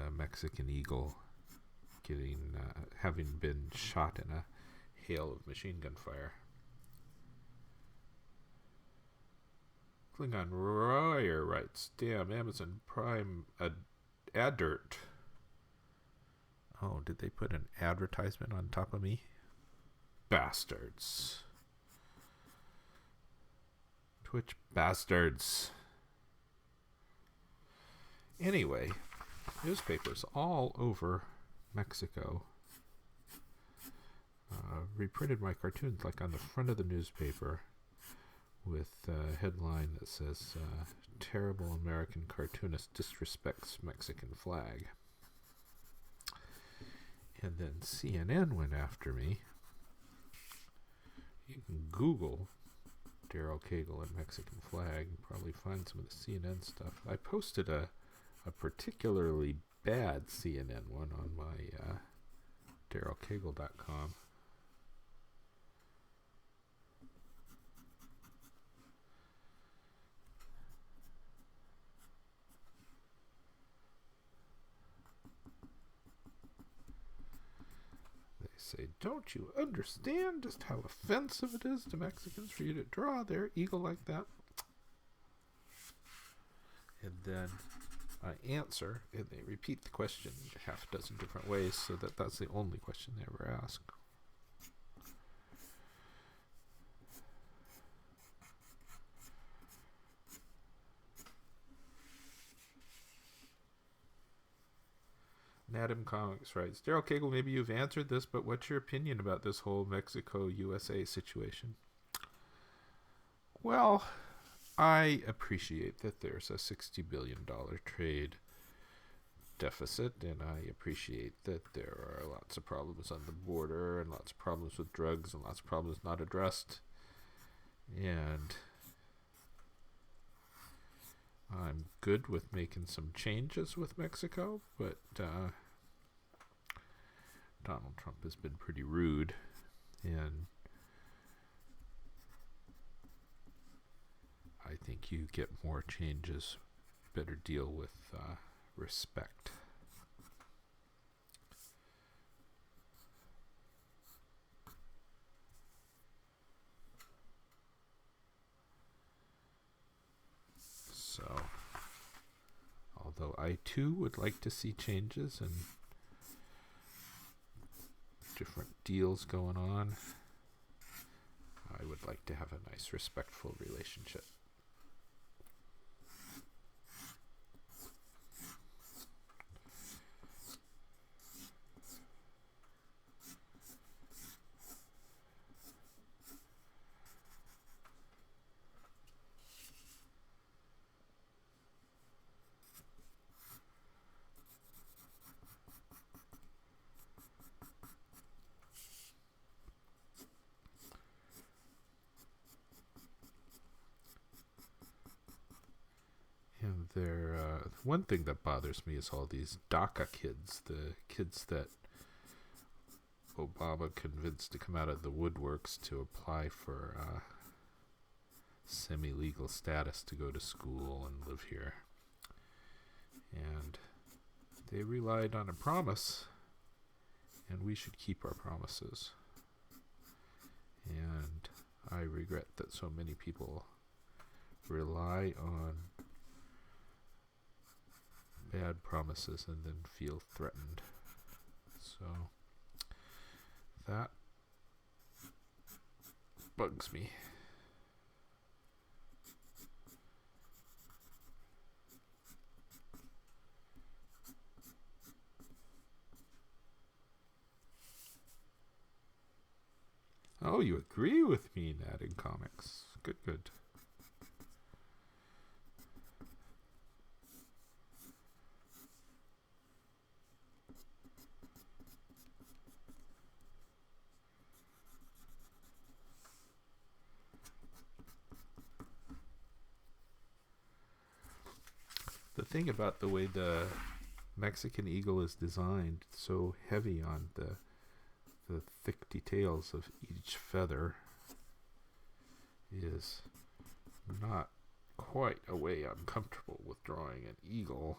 Mexican eagle getting having been shot in a hail of machine gun fire. Klingon Royer writes, "Damn, Amazon Prime advert." Oh, did they put an advertisement on top of me? Bastards. Twitch bastards. Anyway, newspapers all over Mexico reprinted my cartoons, like on the front of the newspaper, with a headline that says, "Terrible American cartoonist disrespects Mexican flag." And then CNN went after me. You can Google Daryl Cagle and Mexican flag and probably find some of the CNN stuff. I posted a particularly bad CNN one on my darylcagle.com. Say, "Don't you understand just how offensive it is to Mexicans for you to draw their eagle like that?" And then I answer, and they repeat the question half a dozen different ways, so that's the only question they ever ask. Nadam Comics writes, "Daryl Cagle, maybe you've answered this, but what's your opinion about this whole Mexico-USA situation?" Well, I appreciate that there's a $60 billion trade deficit, and I appreciate that there are lots of problems on the border, and lots of problems with drugs, and lots of problems not addressed. And I'm good with making some changes with Mexico, but Donald Trump has been pretty rude, and I think you get more changes, better deal with respect. So, although I too would like to see changes and different deals going on, I would like to have a nice, respectful relationship. one thing that bothers me is all these DACA kids, the kids that Obama convinced to come out of the woodworks to apply for semi-legal status to go to school and live here. And they relied on a promise, and we should keep our promises. And I regret that so many people rely on bad promises and then feel threatened. So that bugs me. Oh, you agree with me, Nat, in comics. Good, good. The thing about the way the Mexican eagle is designed, so heavy on the thick details of each feather, is not quite a way I'm comfortable with drawing an eagle.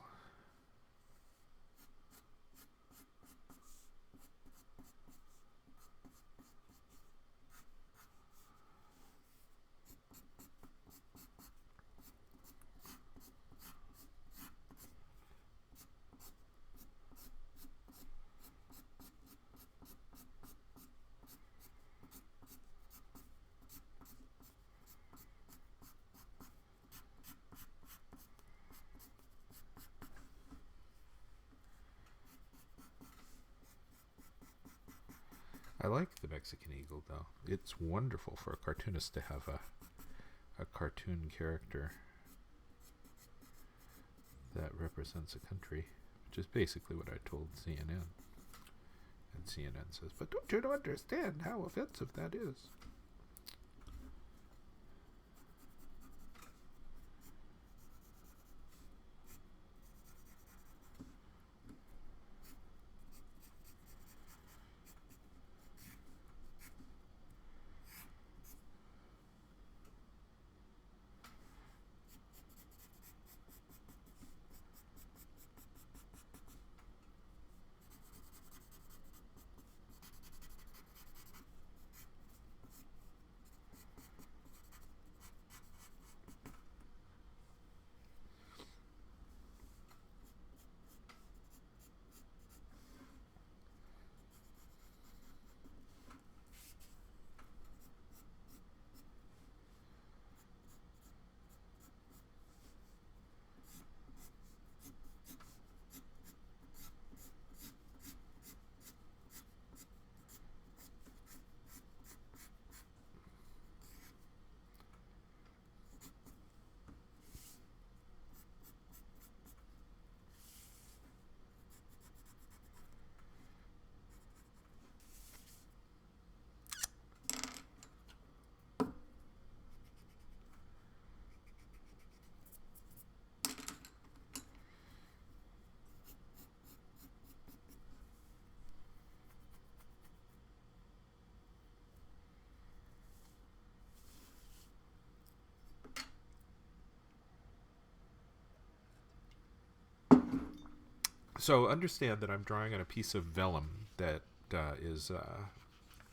I like the Mexican eagle, though. It's wonderful for a cartoonist to have a cartoon character that represents a country, which is basically what I told CNN. And CNN says, but don't you understand how offensive that is? So understand that I'm drawing on a piece of vellum that is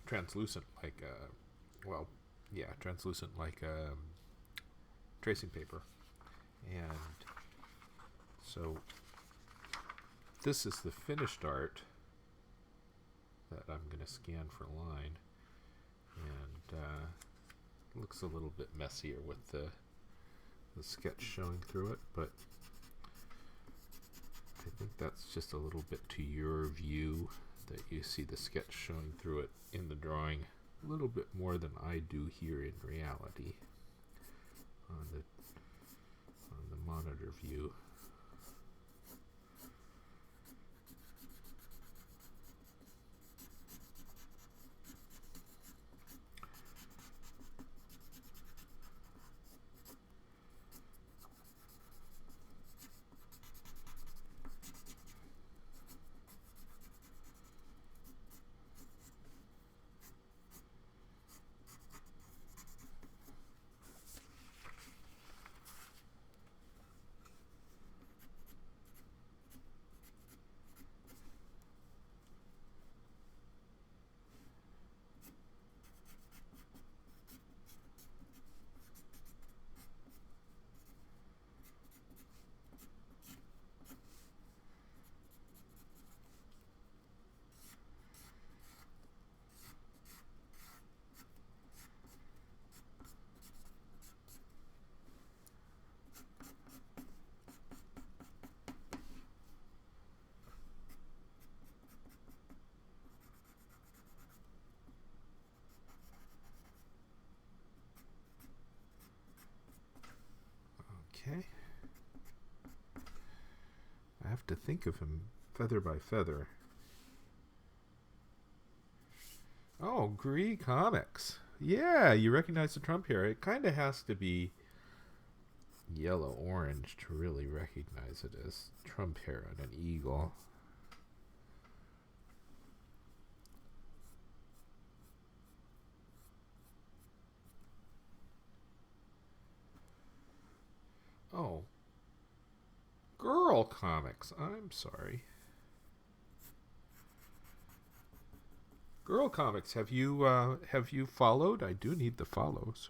translucent, like translucent like tracing paper. And so this is the finished art that I'm going to scan for line, and it looks a little bit messier with the sketch showing through it, but I think that's just a little bit to your view, that you see the sketch showing through it in the drawing a little bit more than I do here in reality on the monitor view. have to think of him feather by feather. Oh, Gree Comics. Yeah, you recognize the Trump hair. It kind of has to be yellow-orange to really recognize it as Trump hair on an eagle. Oh. Girl Comics. I'm sorry. Girl Comics, have you followed? I do need the follows.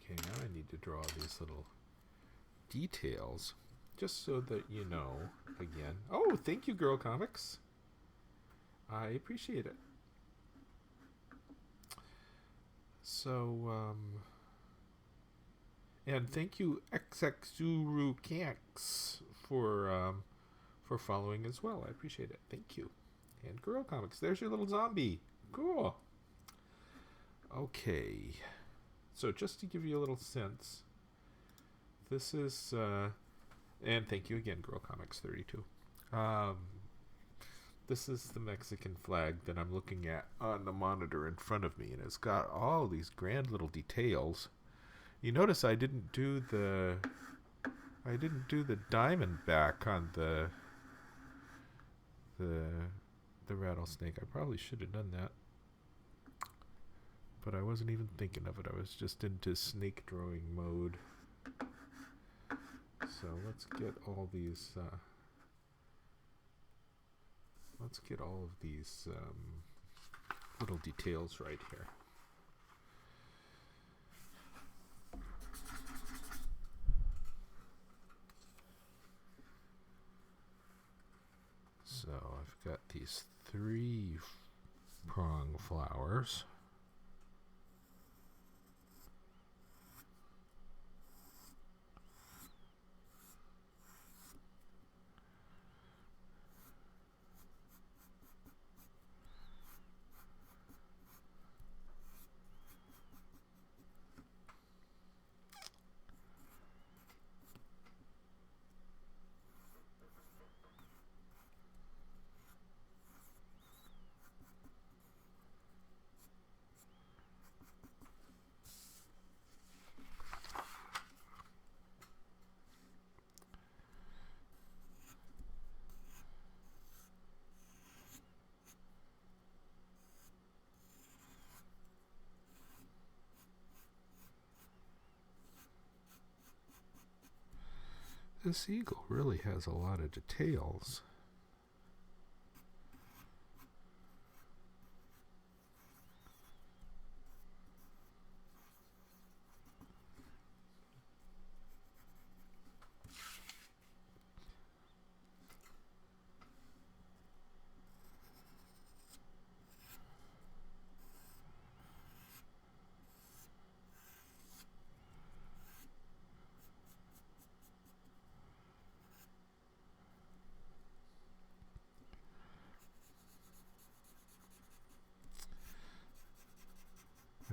Okay, now I need to draw these little details just so that you know again. Oh, thank you, Girl Comics. I appreciate it. So, and thank you, XXUruKanks, for following as well. I appreciate it. Thank you. And Girl Comics, there's your little zombie. Cool. Okay. So just to give you a little sense, this is, and thank you again, Girl Comics 32. This is the Mexican flag that I'm looking at on the monitor in front of me, and it's got all these grand little details. You notice I didn't do the diamond back on the rattlesnake. I probably should have done that, but I wasn't even thinking of it. I was just into snake drawing mode. So let's get all these. Let's get all of these little details right here. So I've got these 3 prong flowers. This eagle really has a lot of details.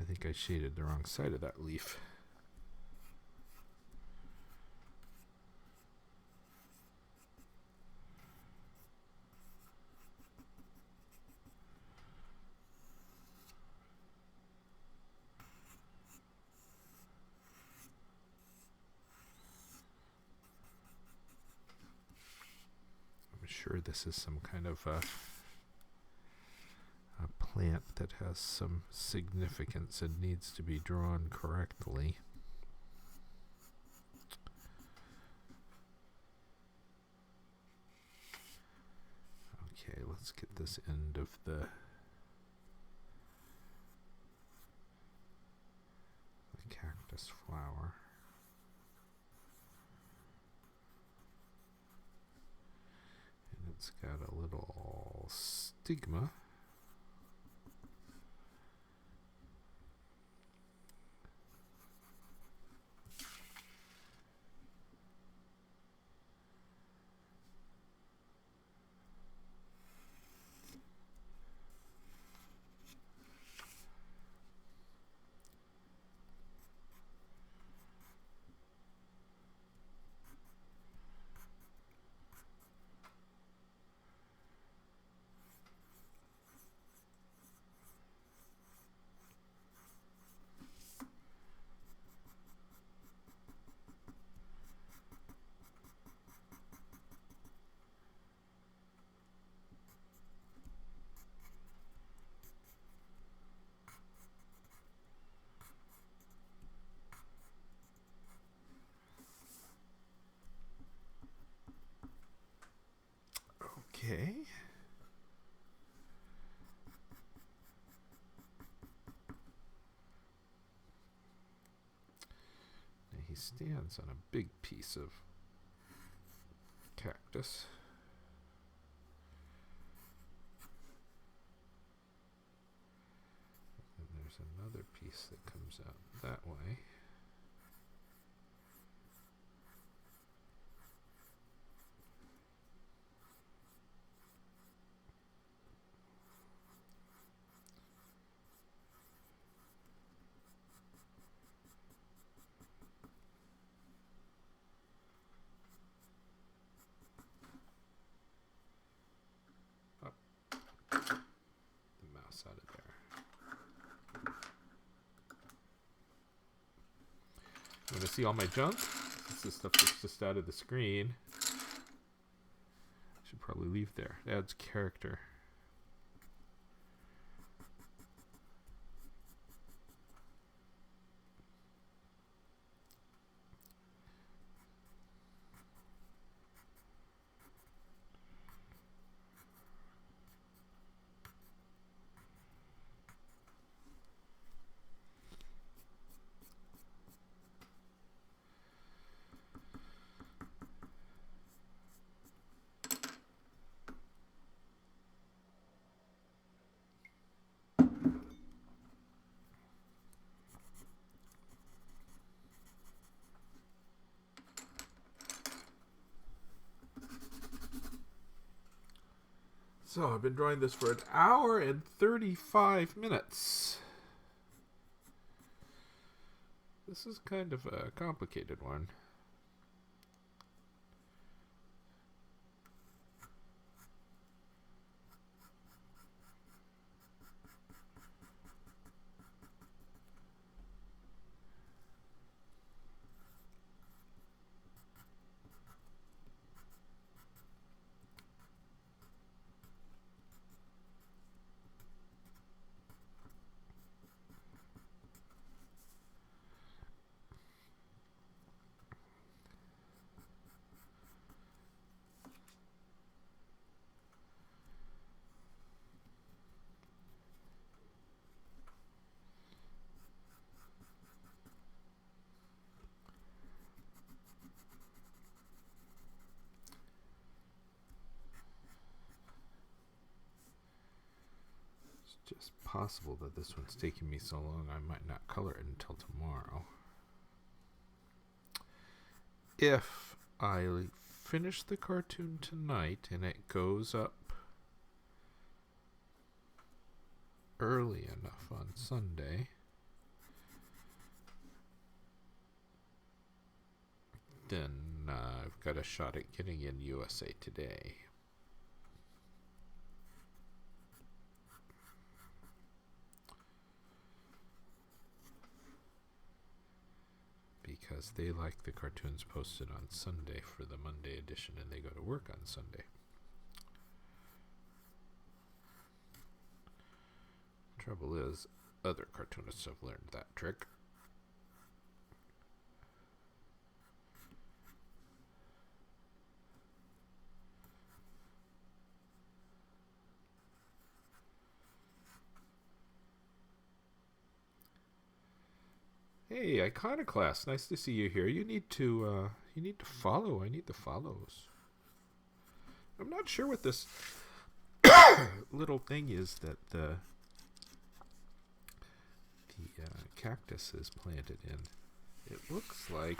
I think I shaded the wrong side of that leaf. I'm sure this is some kind of a plant that has some significance and needs to be drawn correctly. Okay, let's get this end of the cactus flower. And it's got a little stigma. Okay. Now he stands on a big piece of cactus. And there's another piece that comes out that way. Out of there. You want to see all my junk? This is stuff that's just out of the screen. I should probably leave there. It adds character. So I've been drawing this for 1 hour and 35 minutes. This is kind of a complicated one. Just possible that this one's taking me so long I might not color it until tomorrow. If I finish the cartoon tonight and it goes up early enough on Sunday, then I've got a shot at getting in USA Today. Because they like the cartoons posted on Sunday for the Monday edition, and they go to work on Sunday. Trouble is, other cartoonists have learned that trick. Hey, Iconoclast, nice to see you here. You need to follow. I need the follows. I'm not sure what this little thing is that the cactus is planted in. It looks like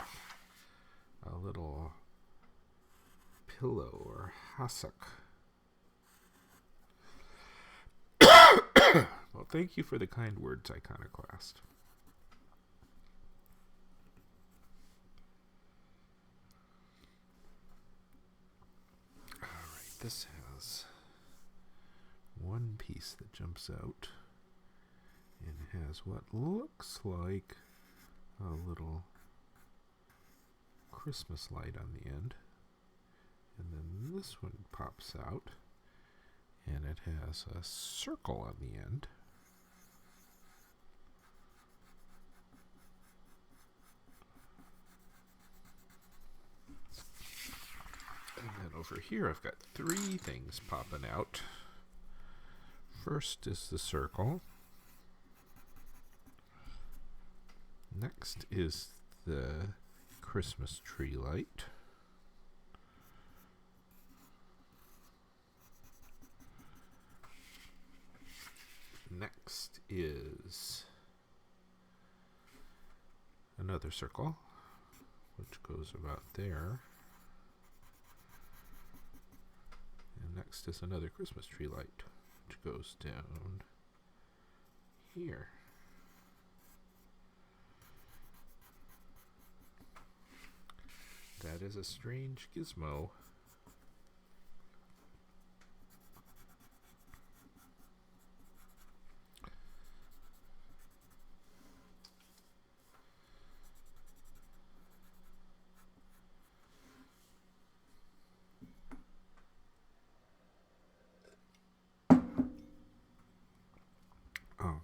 a little pillow or hassock. Well, thank you for the kind words, Iconoclast. This has one piece that jumps out and has what looks like a little Christmas light on the end. And then this one pops out and it has a circle on the end. And then over here I've got 3 things popping out. First is the circle. Next is the Christmas tree light. Next is another circle, which goes about there. And next is another Christmas tree light, which goes down here. That is a strange gizmo.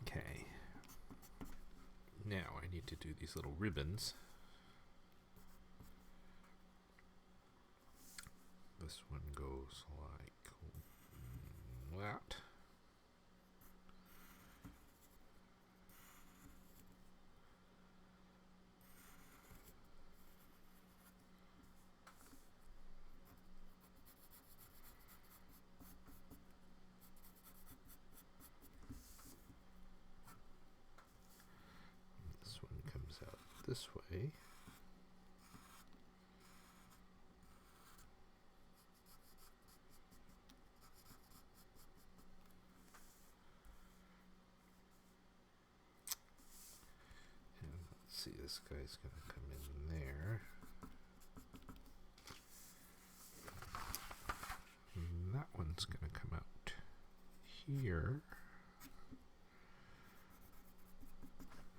Okay. Now I need to do these little ribbons. This one goes like that. This one comes out this way. See, this guy's going to come in there. And that one's going to come out here.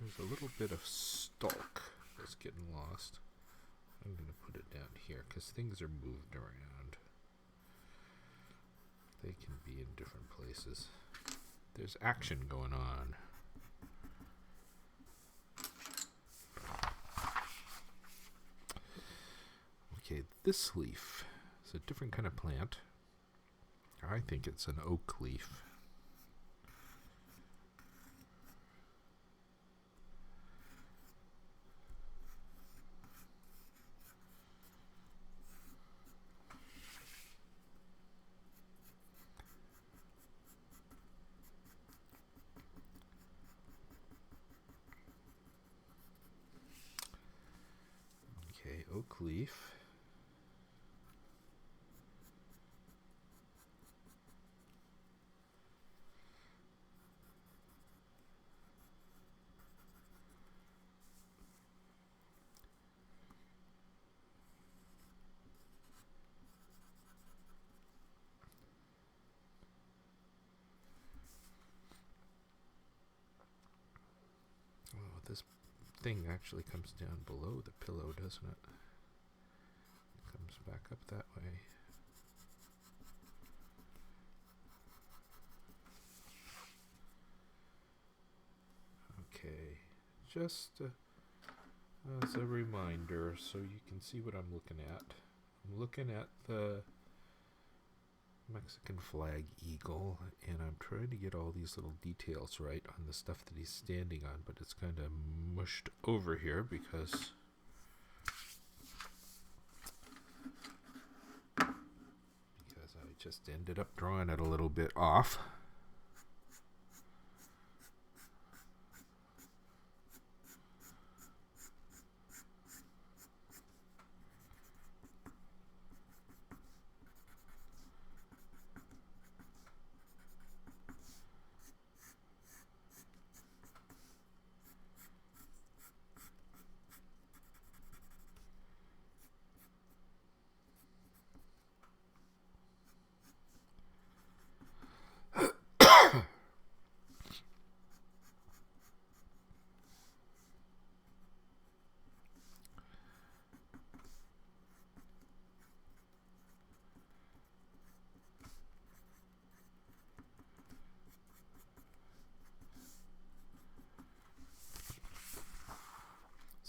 There's a little bit of stalk that's getting lost. I'm going to put it down here because things are moved around. They can be in different places. There's action going on. Okay, this leaf is a different kind of plant. I think it's an oak leaf. Okay, oak leaf. This thing actually comes down below the pillow, doesn't it? It comes back up that way. Okay, just as a reminder, so you can see what I'm looking at. I'm looking at the Mexican flag eagle, and I'm trying to get all these little details right on the stuff that he's standing on, but it's kind of mushed over here because I just ended up drawing it a little bit off.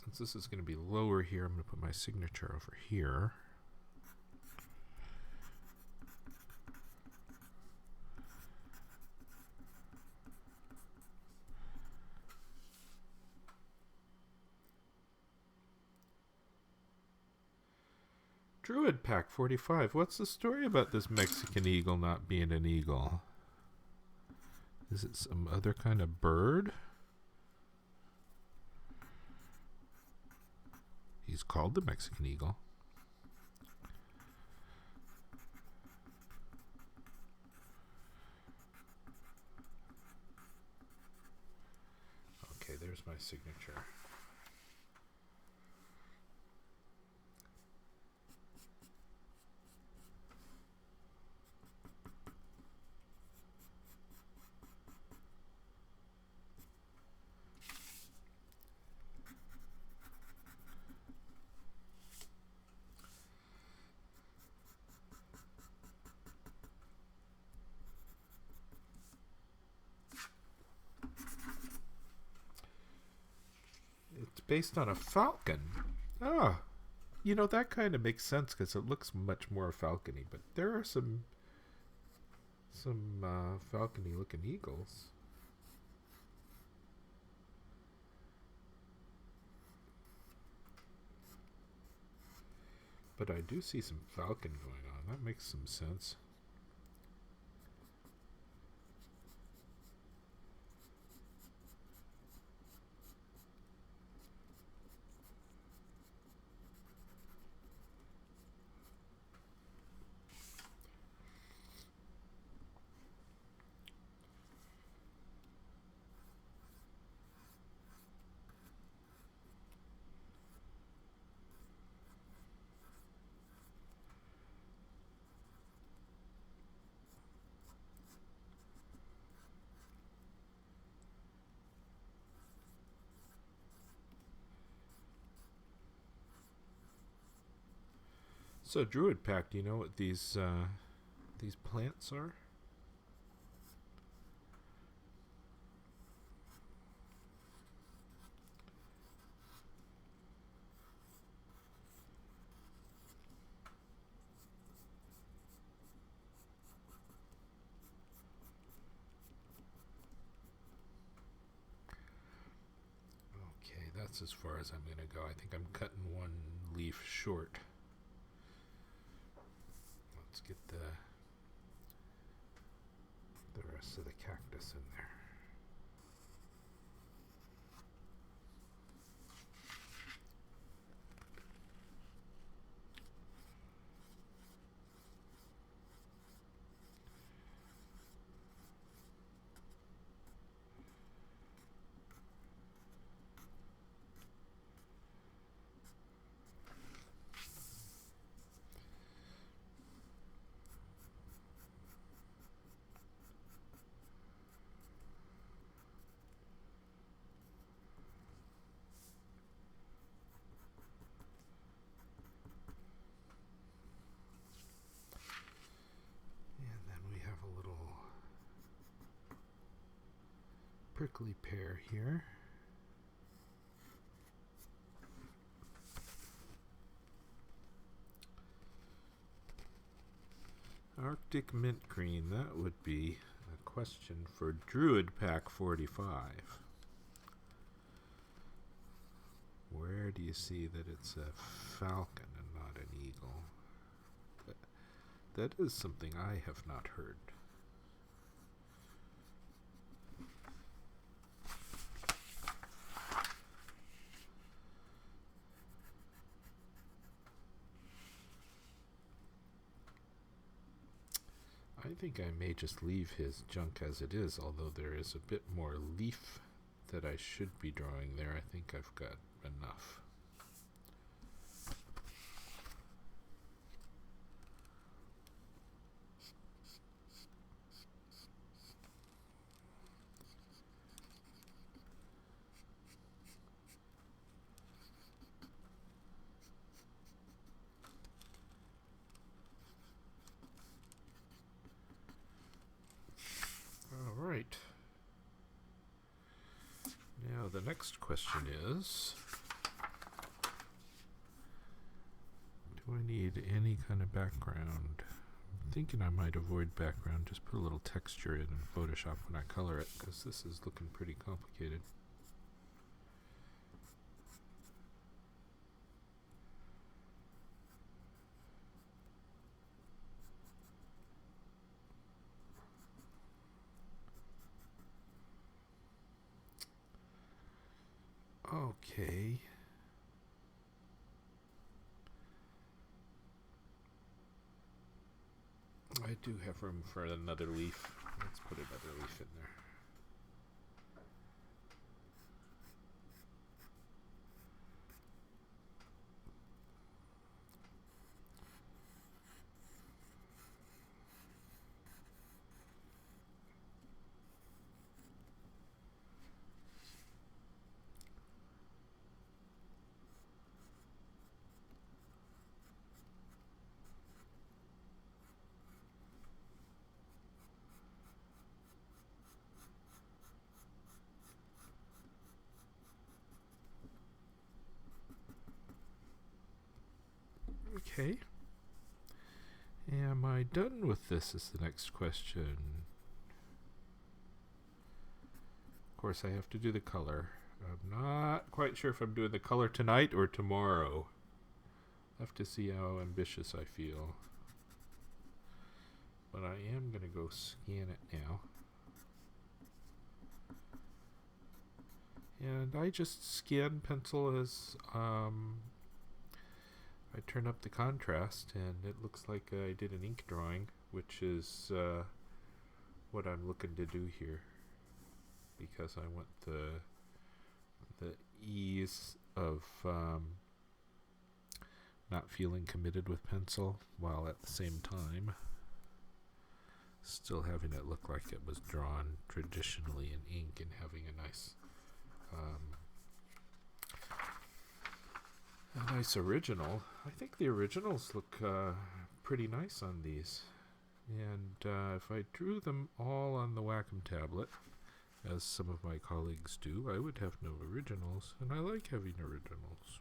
Since this is going to be lower here, I'm going to put my signature over here. Druid Pack 45. What's the story about this Mexican eagle not being an eagle? Is it some other kind of bird? He's called the Mexican eagle. Okay, there's my signature. It's based on a falcon. Ah, you know, that kind of makes sense because it looks much more falcony, but there are some falcony looking eagles. But I do see some falcon going on. That makes some sense. So, Druid Pack, do you know what these plants are? Okay, that's as far as I'm going to go. I think I'm cutting one leaf short. Let's get the rest of the cactus in there. Prickly pear here. Arctic mint green, that would be a question for Druid Pack 45. Where do you see that it's a falcon and not an eagle? That is something I have not heard. I think I may just leave his junk as it is, although there is a bit more leaf that I should be drawing there. I think I've got enough. Right. Now the next question is, do I need any kind of background? I'm thinking I might avoid background, just put a little texture in Photoshop when I color it, because this is looking pretty complicated. Okay. I do have room for another leaf. Let's put another leaf in there. Okay. Am I done with this is the next question. Of course, I have to do the color. I'm not quite sure if I'm doing the color tonight or tomorrow. I have to see how ambitious I feel. But I am going to go scan it now. And I just scan pencil as I turn up the contrast, and it looks like I did an ink drawing, which is what I'm looking to do here, because I want the ease of not feeling committed with pencil, while at the same time still having it look like it was drawn traditionally in ink and having a nice original. I think the originals look pretty nice on these. And if I drew them all on the Wacom tablet, as some of my colleagues do, I would have no originals, and I like having originals.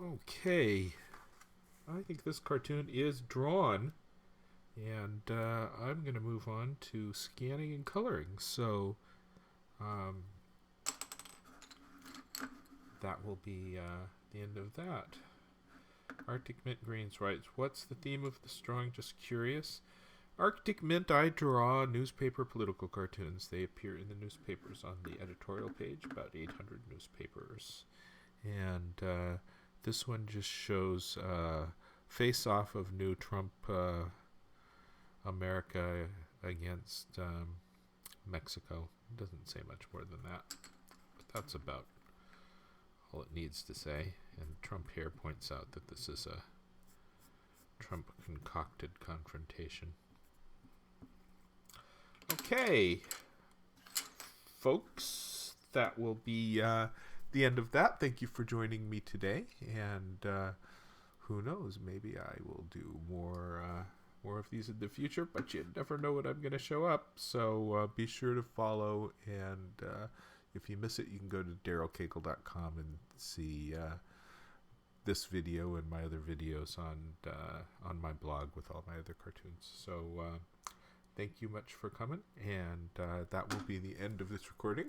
Okay, I think this cartoon is drawn, and I'm going to move on to scanning and coloring. So that will be the end of that. Arctic Mint Greens writes, what's the theme of this drawing? Just curious. Arctic Mint, I draw newspaper political cartoons. They appear in the newspapers on the editorial page, about 800 newspapers. And this one just shows face-off of new Trump America against Mexico. It doesn't say much more than that, but that's about all it needs to say. And Trump here points out that this is a Trump concocted confrontation. Okay, folks, that will be the end of that. Thank you for joining me today, and who knows, maybe I will do more of these in the future, but you never know when I'm going to show up, so be sure to follow, and if you miss it, you can go to darylcagle.com and see this video and my other videos on my blog with all my other cartoons. So thank you much for coming, and that will be the end of this recording.